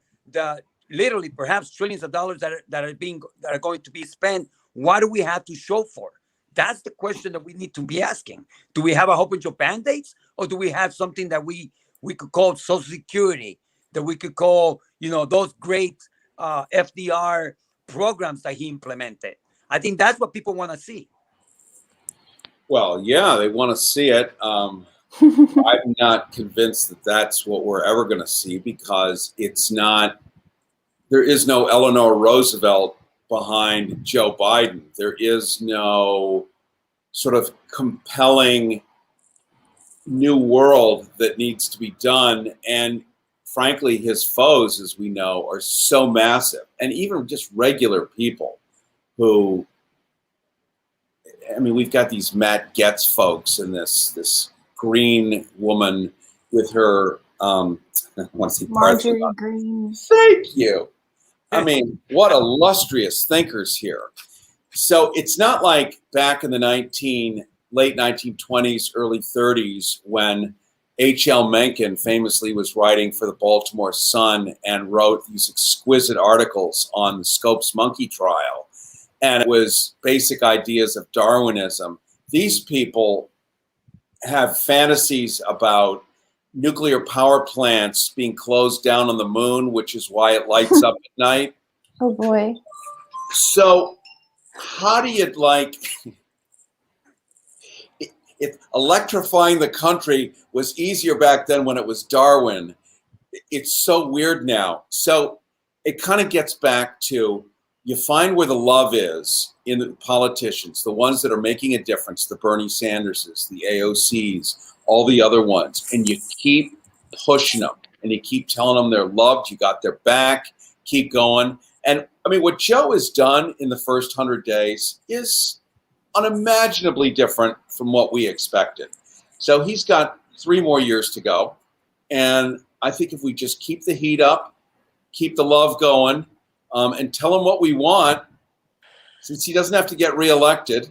literally perhaps trillions of dollars that are going to be spent? What do we have to show for? That's the question that we need to be asking. Do we have a whole bunch of band-aids, or do we have something that we could call Social Security, that we could call, those great FDR programs that he implemented? I think that's what people want to see. Well, yeah, they want to see it. I'm not convinced that that's what we're ever going to see, because there is no Eleanor Roosevelt behind Joe Biden. There is no sort of compelling new world that needs to be done. And frankly, his foes, as we know, are so massive. And even just regular people who, we've got these Matt Getz folks and this green woman with her, I want to say Marjorie Green. Thank you. What illustrious thinkers here. So it's not like back in the late 1920s, early 30s, when H.L. Mencken famously was writing for the Baltimore Sun and wrote these exquisite articles on the Scopes monkey trial. And it was basic ideas of Darwinism. These people have fantasies about nuclear power plants being closed down on the moon, which is why it lights up at night. Oh boy. So how do you if electrifying the country was easier back then when it was Darwin? It's so weird now. So it kind of gets back to, you find where the love is in the politicians, the ones that are making a difference, the Bernie Sanderses, the AOCs, all the other ones, and you keep pushing them and you keep telling them they're loved, you got their back, keep going. And what Joe has done in the first 100 days is unimaginably different from what we expected. So he's got 3 more years to go. And I think if we just keep the heat up, keep the love going, and tell him what we want, since he doesn't have to get reelected,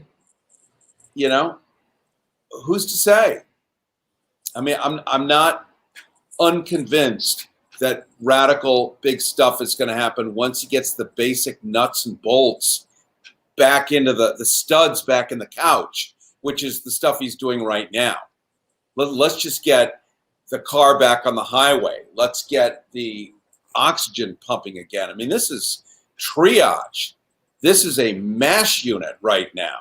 who's to say? I'm not unconvinced that radical big stuff is going to happen once he gets the basic nuts and bolts back into the studs back in the couch, which is the stuff he's doing right now. Let's just get the car back on the highway. Let's get the oxygen pumping again. This is triage. This is a MASH unit right now.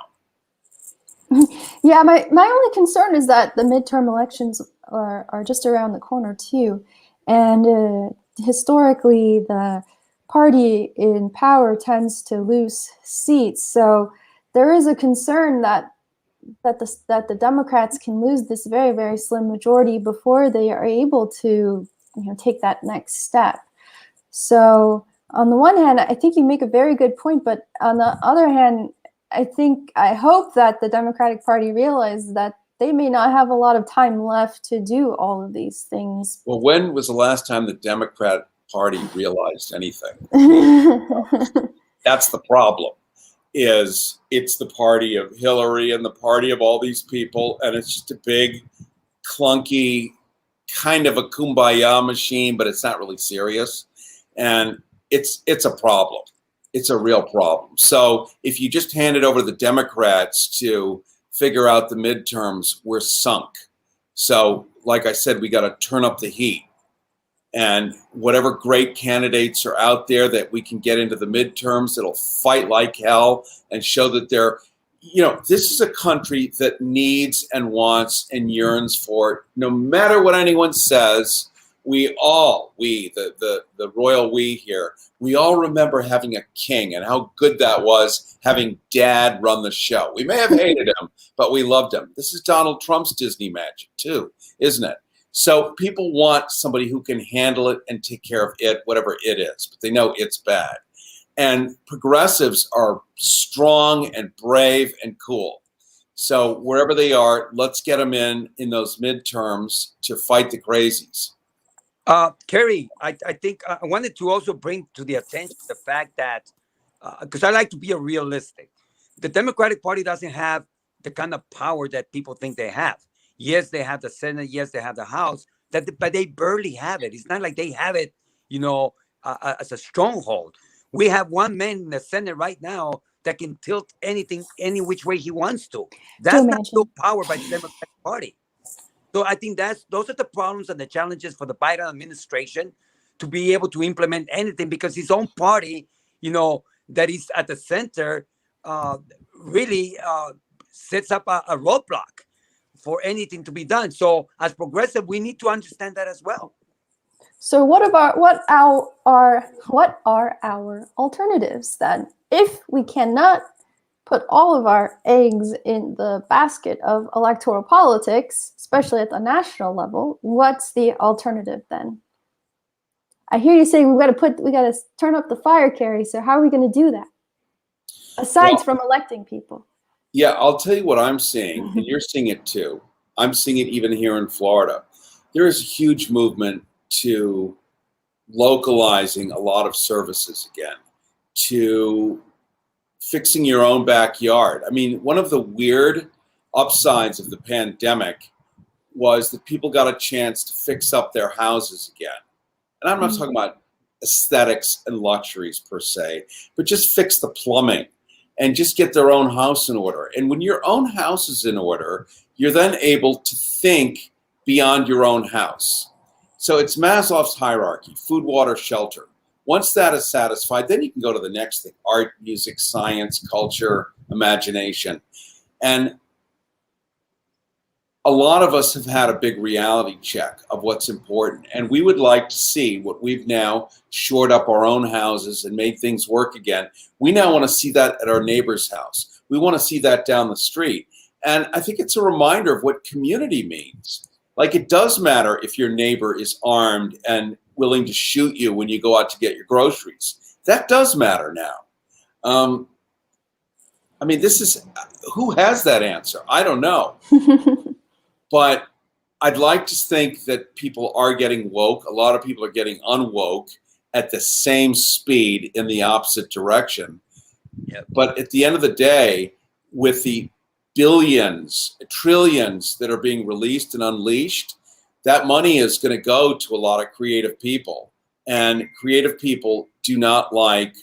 Yeah, my only concern is that the midterm elections are just around the corner too. And historically, the party in power tends to lose seats. So there is a concern that the Democrats can lose this very, very slim majority before they are able to take that next step. So on the one hand, I think you make a very good point, but on the other hand, I hope that the Democratic Party realizes that they may not have a lot of time left to do all of these things. Well, when was the last time the Democratic Party realized anything? That's the problem. It's the party of Hillary and the party of all these people, and it's just a big, clunky, kind of a kumbaya machine, but it's not really serious. And it's a problem. It's a real problem. So if you just hand it over to the Democrats to figure out the midterms, we're sunk. So like I said, we got to turn up the heat. And whatever great candidates are out there that we can get into the midterms, that'll fight like hell and show that they're, this is a country that needs and wants and yearns for, no matter what anyone says. The royal we here, we all remember having a king and how good that was, having Dad run the show. We may have hated him, but we loved him. This is Donald Trump's Disney magic too, isn't it? So people want somebody who can handle it and take care of it, whatever it is, but they know it's bad. And progressives are strong and brave and cool. So wherever they are, let's get them in those midterms to fight the crazies. Cary, I think I wanted to also bring to the attention the fact that, because I like to be a realistic, the Democratic Party doesn't have the kind of power that people think they have. Yes, they have the Senate. Yes, they have the House. But they barely have it. It's not like they have it, as a stronghold. We have one man in the Senate right now that can tilt anything any which way he wants to. That's not no power by the Democratic Party. So I think those are the problems and the challenges for the Biden administration to be able to implement anything, because his own party, that is at the center, really sets up a roadblock for anything to be done. So as progressive, we need to understand that as well. So what are our alternatives then? If we cannot put all of our eggs in the basket of electoral politics, especially at the national level, what's the alternative then? I hear you saying we got to turn up the fire, Cary. So how are we going to do that? Aside from electing people. Yeah, I'll tell you what I'm seeing, and you're seeing it too. I'm seeing it even here in Florida. There is a huge movement to localizing a lot of services again, to fixing your own backyard. I mean, one of the weird upsides of the pandemic was that people got a chance to fix up their houses again. And I'm not talking about aesthetics and luxuries per se, but just fix the plumbing and just get their own house in order. And when your own house is in order, you're then able to think beyond your own house. So it's Maslow's hierarchy: food, water, shelter. Once that is satisfied, then you can go to the next thing: art, music, science, culture, imagination. And a lot of us have had a big reality check of what's important. And we would like to see what we've now shored up our own houses and made things work again. We now want to see that at our neighbor's house. We want to see that down the street. And I think it's a reminder of what community means. Like, it does matter if your neighbor is armed and willing to shoot you when you go out to get your groceries. That does matter now. I mean, who has that answer? I don't know. But I'd like to think that people are getting woke. A lot of people are getting unwoke at the same speed in the opposite direction. Yep. But at the end of the day, with the billions, trillions that are being released and unleashed, that money is going to go to a lot of creative people. And creative people do not like,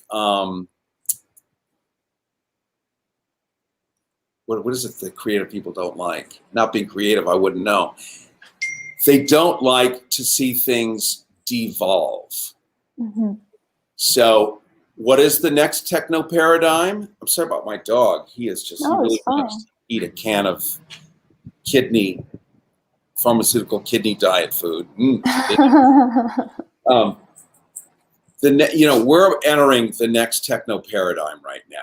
what is it that creative people don't like? Not being creative, I wouldn't know. They don't like to see things devolve. Mm-hmm. So what is the next techno paradigm? I'm sorry about my dog. He is just, he really wants to eat a can of pharmaceutical kidney diet food. We're entering the next techno paradigm right now.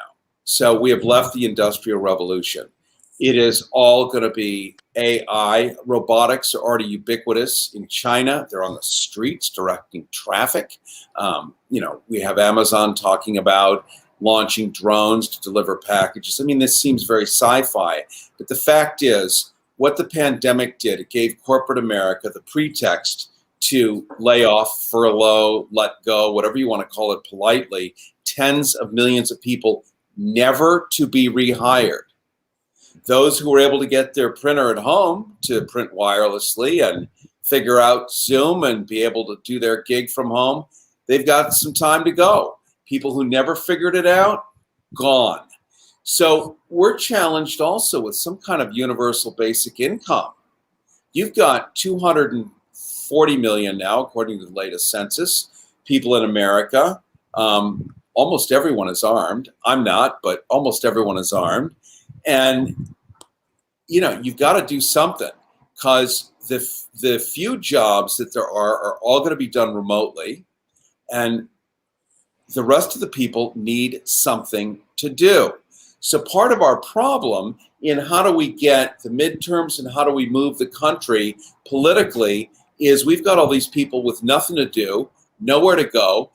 So we have left the Industrial Revolution. It is all going to be AI. Robotics are already ubiquitous in China. They're on the streets directing traffic. We have Amazon talking about launching drones to deliver packages. I mean, this seems very sci-fi, but the fact is, what the pandemic did, it gave corporate America the pretext to lay off, furlough, let go, whatever you want to call it politely, tens of millions of people, never to be rehired. Those who were able to get their printer at home to print wirelessly and figure out Zoom and be able to do their gig from home, they've got some time to go. People who never figured it out, gone. So we're challenged also with some kind of universal basic income. You've got 240 million now, according to the latest census, people in America. Almost everyone is armed. I'm not, but almost everyone is armed. And, you've got to do something, because the few jobs that there are all going to be done remotely. And the rest of the people need something to do. So part of our problem in how do we get the midterms and how do we move the country politically is we've got all these people with nothing to do, nowhere to go.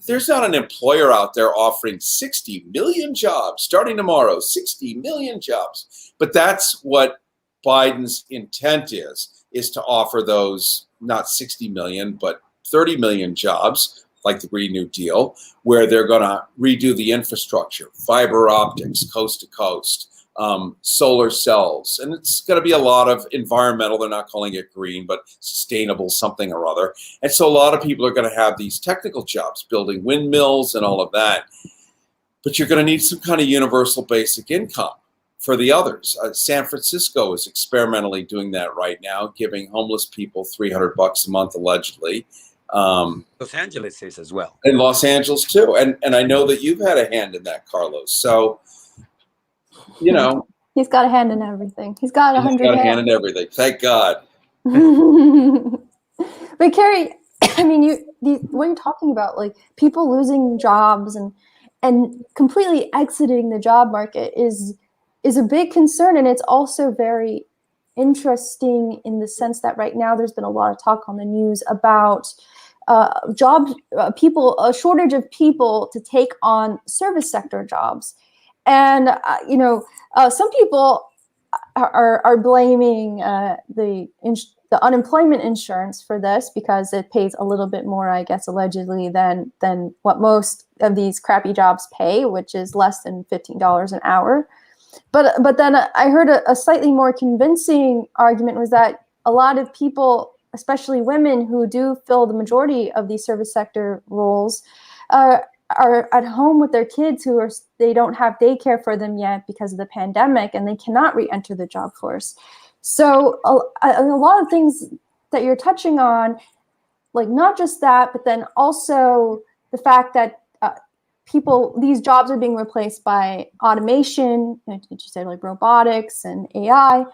There's not an employer out there offering 60 million jobs starting tomorrow, 60 million jobs. But that's what Biden's intent is to offer those not 60 million, but 30 million jobs, like the Green New Deal, where they're going to redo the infrastructure, fiber optics, coast to coast, solar cells. And it's going to be a lot of environmental, they're not calling it green, but sustainable something or other. And so a lot of people are going to have these technical jobs, building windmills and all of that. But you're going to need some kind of universal basic income for the others. San Francisco is experimentally doing that right now, giving homeless people $300 a month, allegedly. Los Angeles is as well. In Los Angeles too. And I know that you've had a hand in that, Carlos. So, you know. He's got a hand in everything. He's got 100 got a hands. hand in everything. Thank God. But Cary, I mean, what you're talking about, like people losing jobs and completely exiting the job market is a big concern. And it's also very interesting in the sense that right now there's been a lot of talk on the news about a shortage of people to take on service sector jobs. And, some people are blaming the unemployment insurance for this because it pays a little bit more, I guess, allegedly than what most of these crappy jobs pay, which is less than $15 an hour. But then I heard a slightly more convincing argument was that a lot of people, especially women who do fill the majority of these service sector roles, are at home with their kids they don't have daycare for them yet because of the pandemic, and they cannot re-enter the job force. So a lot of things that you're touching on, like not just that, but then also the fact that these jobs are being replaced by automation, you said like robotics and AI.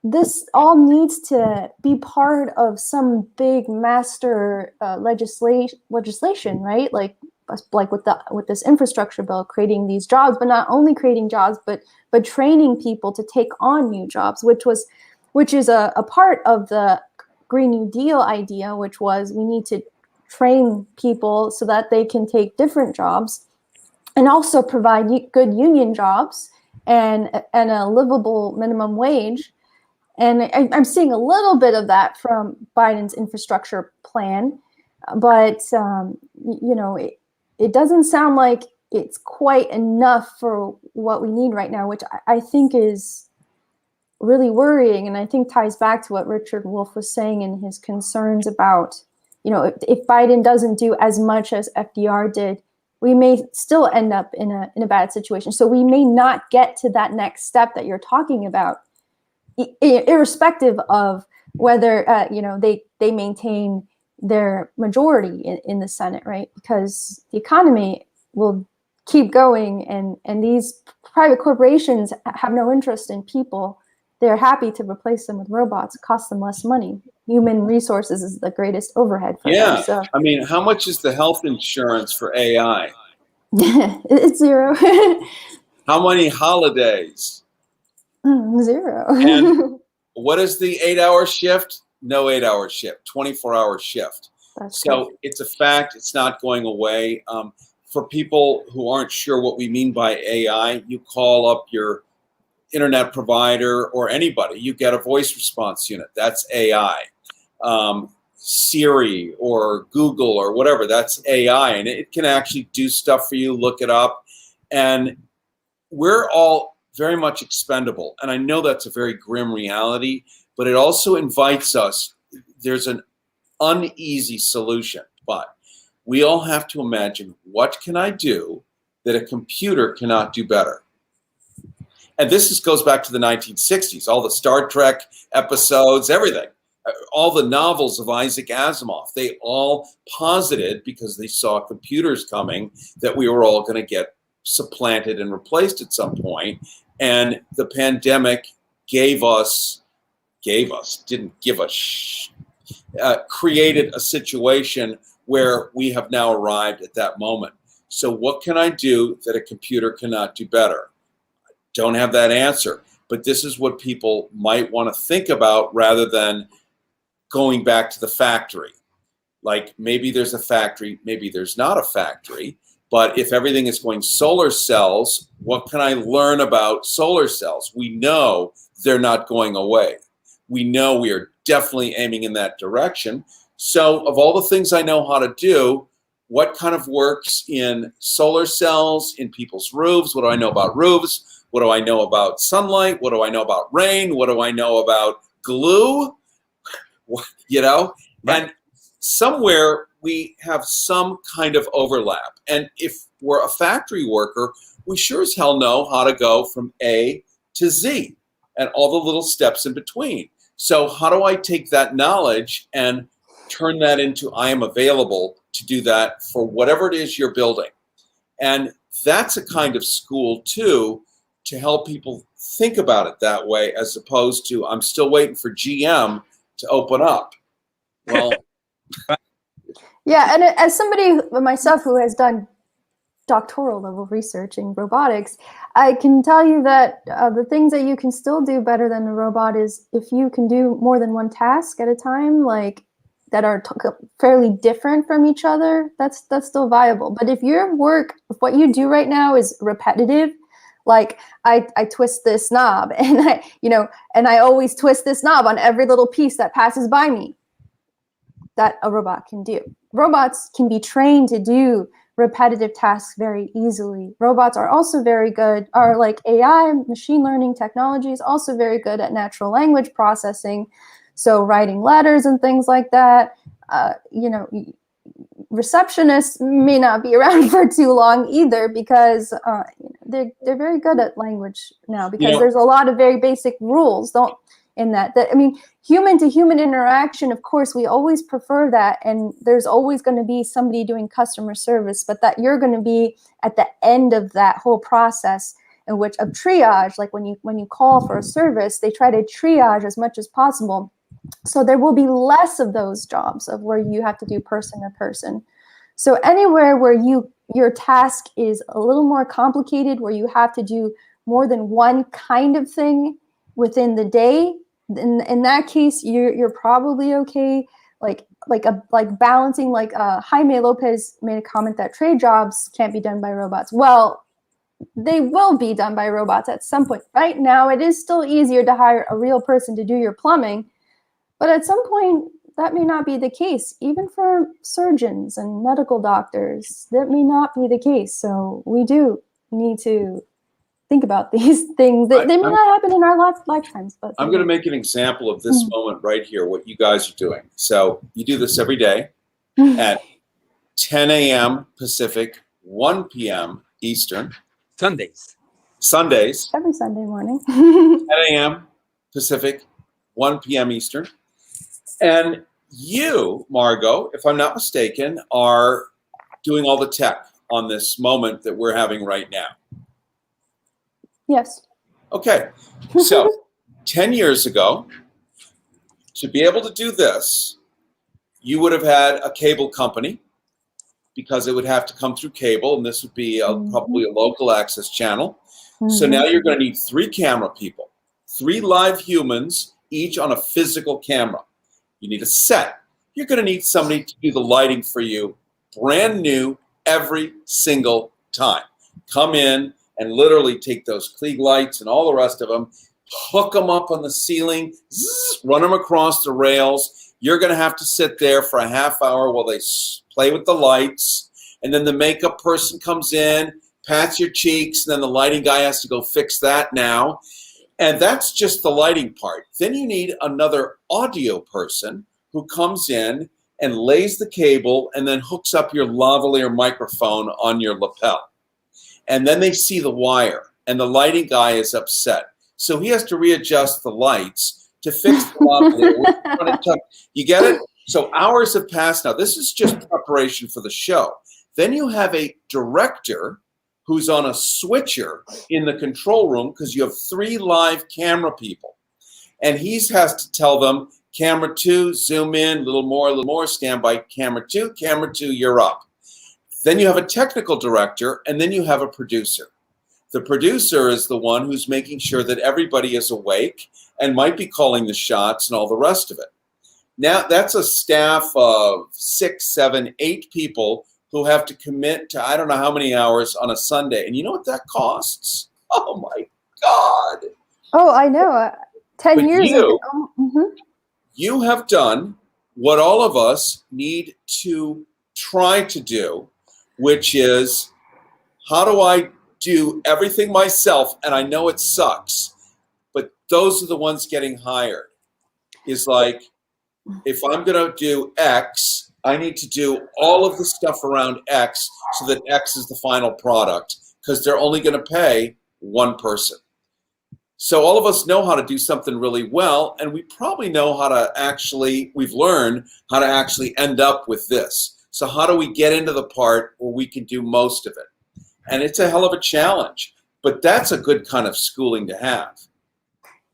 This all needs to be part of some big master legislation, right? Like with this infrastructure bill, creating these jobs, but not only creating jobs, but training people to take on new jobs, which is a part of the Green New Deal idea, which was we need to train people so that they can take different jobs and also provide good union jobs and a livable minimum wage. And I'm seeing a little bit of that from Biden's infrastructure plan, but it doesn't sound like it's quite enough for what we need right now, which I think is really worrying, and I think ties back to what Richard Wolff was saying in his concerns about, if Biden doesn't do as much as FDR did, we may still end up in a bad situation. So we may not get to that next step that you're talking about, irrespective of whether they maintain their majority in the Senate, right? Because the economy will keep going, and these private corporations have no interest in people. They're happy to replace them with robots. It costs them less money. Human resources is the greatest overhead for them. So. I mean, how much is the health insurance for AI? It's zero. How many holidays? Zero. And what is the 8-hour shift? No 8-hour shift, 24-hour shift. So it's a fact. It's not going away. For people who aren't sure what we mean by AI, you call up your internet provider or anybody, you get a voice response unit. That's AI. Siri or Google or whatever, that's AI. And it can actually do stuff for you, look it up. And we're all very much expendable. And I know that's a very grim reality, but it also invites us. There's an uneasy solution, but we all have to imagine, what can I do that a computer cannot do better? And this goes back to the 1960s, all the Star Trek episodes, everything. All the novels of Isaac Asimov, they all posited, because they saw computers coming, that we were all going to get supplanted and replaced at some point. And the pandemic created a situation where we have now arrived at that moment. So what can I do that a computer cannot do better? Don't have that answer. But this is what people might want to think about rather than going back to the factory. Like maybe there's a factory, maybe there's not a factory. But if everything is going solar cells, what can I learn about solar cells? We know they're not going away. We know we are definitely aiming in that direction. So of all the things I know how to do, what kind of works in solar cells, in people's roofs? What do I know about roofs? What do I know about sunlight? What do I know about rain? What do I know about glue? You know? And somewhere we have some kind of overlap. And if we're a factory worker, we sure as hell know how to go from A to Z and all the little steps in between. So how do I take that knowledge and turn that into I am available to do that for whatever it is you're building? And that's a kind of school too, to help people think about it that way, as opposed to I'm still waiting for GM to open up. Well, yeah, and as somebody myself who has done doctoral level research in robotics, I can tell you that the things that you can still do better than a robot is if you can do more than one task at a time, like that are fairly different from each other, that's still viable. But if your work, if what you do right now is repetitive, like I twist this knob and I always twist this knob on every little piece that passes by me, that a robot can do. Robots can be trained to do repetitive tasks very easily. Robots are also very good, are like AI, machine learning technology is also very good at natural language processing. So writing letters and things like that. Receptionists may not be around for too long either, because they're very good at language now, because there's a lot of very basic rules in that. I mean, human to human interaction, of course, we always prefer that, and there's always going to be somebody doing customer service, but that you're going to be at the end of that whole process, in which of triage, like when you call for a service, they try to triage as much as possible. So there will be less of those jobs of where you have to do person to person. So anywhere where your task is a little more complicated, where you have to do more than one kind of thing within the day, in that case, you're probably okay. Like balancing, like Jaime Lopez made a comment that trade jobs can't be done by robots. Well, they will be done by robots at some point. Right now, it is still easier to hire a real person to do your plumbing, but at some point, that may not be the case. Even for surgeons and medical doctors, that may not be the case. So we do need to think about these things. They may not happen in our lifetimes. But I'm going to make an example of this moment right here, what you guys are doing. So you do this every day at 10 a.m. Pacific, 1 p.m. Eastern. Sundays. Every Sunday morning. 10 a.m. Pacific, 1 p.m. Eastern. And you, Margot, if I'm not mistaken, are doing all the tech on this moment that we're having right now. Yes. Okay. So 10 years ago, to be able to do this, you would have had a cable company, because it would have to come through cable, and this would be probably a local access channel. So now you're going to need 3 camera people, 3 live humans, each on a physical camera. You need a set. You're going to need somebody to do the lighting for you, brand new, every single time. Come in and literally take those Klieg lights and all the rest of them, hook them up on the ceiling, run them across the rails. You're going to have to sit there for a half hour while they play with the lights. And then the makeup person comes in, pats your cheeks, and then the lighting guy has to go fix that now. And that's just the lighting part. Then you need another audio person who comes in and lays the cable and then hooks up your lavalier microphone on your lapel. And then they see the wire, and the lighting guy is upset. So he has to readjust the lights to fix the lavalier. You get it? So hours have passed now. This is just preparation for the show. Then you have a director who's on a switcher in the control room, because you have 3 live camera people. And he has to tell them, camera 2, zoom in, a little more, stand by camera 2, you're up. Then you have a technical director, and then you have a producer. The producer is the one who's making sure that everybody is awake and might be calling the shots and all the rest of it. Now, that's a staff of 6, 7, 8 people who have to commit to I don't know how many hours on a Sunday. And you know what that costs? Oh, my God. Oh, I know. 10 But years ago. You have done what all of us need to try to do, which is, how do I do everything myself? And I know it sucks, but those are the ones getting hired. Is like, if I'm going to do X, I need to do all of the stuff around X so that X is the final product, because they're only going to pay one person. So all of us know how to do something really well, and we probably know how to actually, we've learned how to actually end up with this. So how do we get into the part where we can do most of it? And it's a hell of a challenge, but that's a good kind of schooling to have.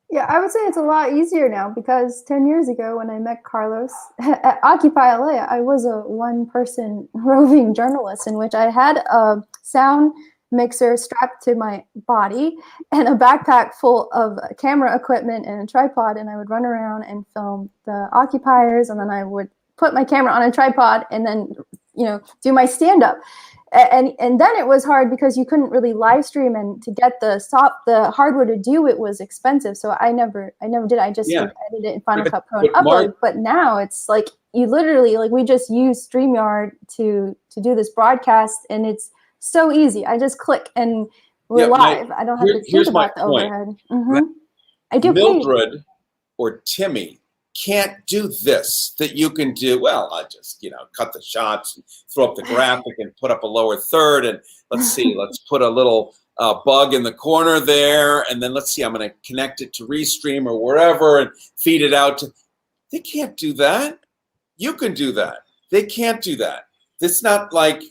Yeah, I would say it's a lot easier now, because 10 years ago when I met Carlos at Occupy LA, I was a one-person roving journalist in which I had a sound mixer strapped to my body and a backpack full of camera equipment and a tripod, and I would run around and film the occupiers, and then I would put my camera on a tripod and then, you know, do my stand-up. And then it was hard because you couldn't really live stream, and to get the hardware to do it was expensive. So I never did. I just would edit it in Final Cut Pro and upload. But now it's like you literally, like, we just use StreamYard to do this broadcast, and it's so easy. I just click and we're live. I don't have to think about the overhead. I do. Mildred or Timmy can't do this that you can do. Well, I just, cut the shots and throw up the graphic and put up a lower third, and let's put a little bug in the corner there, and then let's see, I'm going to connect it to Restream or wherever and feed it out to. They can't do that. You can do that. They can't do that. It's not like,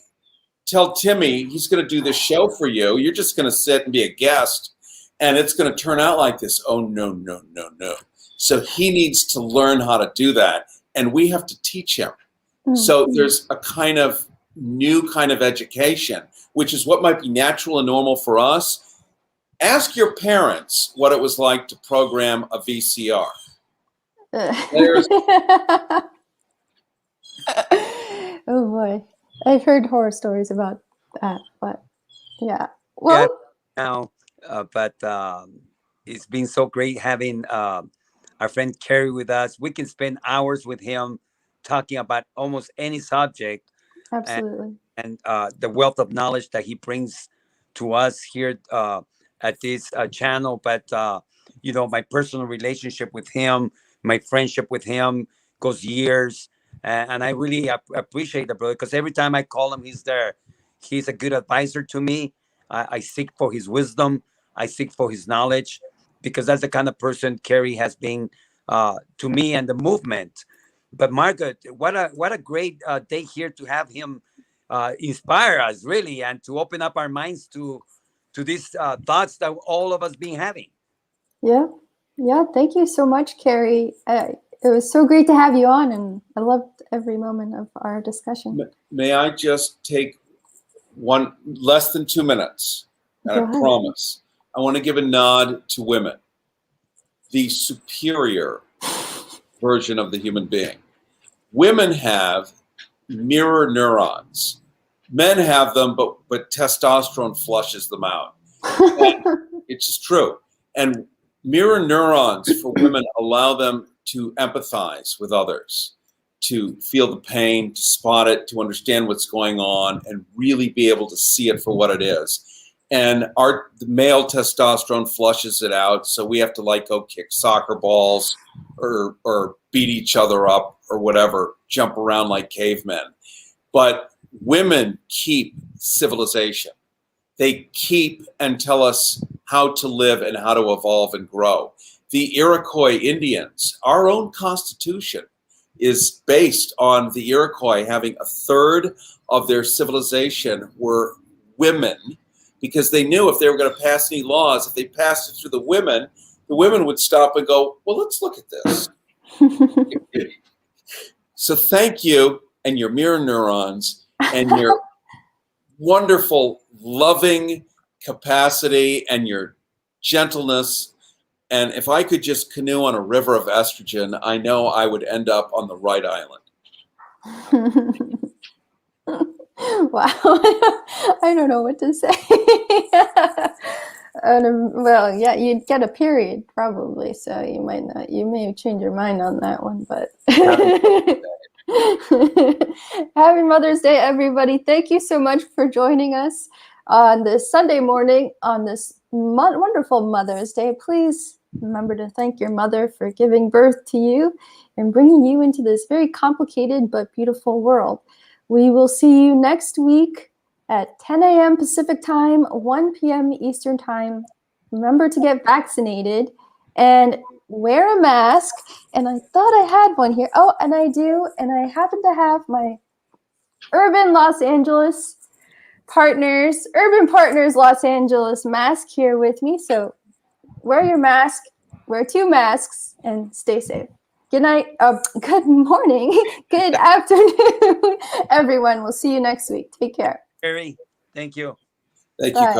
tell Timmy he's going to do this show for you. You're just going to sit and be a guest, and it's going to turn out like this. Oh, no, no, no, no. So he needs to learn how to do that, and we have to teach him. So there's a kind of new kind of education, which is what might be natural and normal for us. Ask your parents what it was like to program a VCR. Oh boy, I've heard horror stories about that, but yeah. Well, now, but it's been so great having our friend Cary with us. We can spend hours with him talking about almost any subject. Absolutely. And the wealth of knowledge that he brings to us here at this channel. But, my personal relationship with him, my friendship with him goes years. And I really appreciate the brother, because every time I call him, he's there. He's a good advisor to me. I seek for his wisdom. I seek for his knowledge, because that's the kind of person Cary has been to me and the movement. But Margaret, what a great day here to have him inspire us, really, and to open up our minds to these thoughts that all of us been having. Yeah. Thank you so much, Cary. It was so great to have you on, and I loved every moment of our discussion. May I just take less than 2 minutes? And I promise. I want to give a nod to women, the superior version of the human being. Women have mirror neurons. Men have them, but testosterone flushes them out. It's just true. And mirror neurons for women allow them to empathize with others, to feel the pain, to spot it, to understand what's going on, and really be able to see it for what it is. And the male testosterone flushes it out, so we have to go kick soccer balls or beat each other up or whatever, jump around like cavemen. But women keep civilization. They keep and tell us how to live and how to evolve and grow. The Iroquois Indians, our own constitution, is based on the Iroquois having a third of their civilization were women, because they knew if they were going to pass any laws, if they passed it through the women would stop and go, well, let's look at this. So thank you, and your mirror neurons, and your wonderful, loving, capacity and your gentleness. And if I could just canoe on a river of estrogen, I know I would end up on the right island. Wow. I don't know what to say. Well, yeah, you'd get a period probably, so you might not. You may change your mind on that one, but Happy Mother's Day, everybody! Thank you so much for joining us on this Sunday morning on this wonderful Mother's Day. Please remember to thank your mother for giving birth to you and bringing you into this very complicated but beautiful world. We will see you next week at 10 a.m. Pacific time, 1 p.m. Eastern time. Remember to get vaccinated and wear a mask. And I thought I had one here. Oh, and I do. And I happen to have my Urban Partners Los Angeles mask here with me. So wear your mask, wear 2 masks, and stay safe. Good night. Good morning. Good afternoon, everyone. We'll see you next week. Take care. Cary, thank you. Thank you, Carl.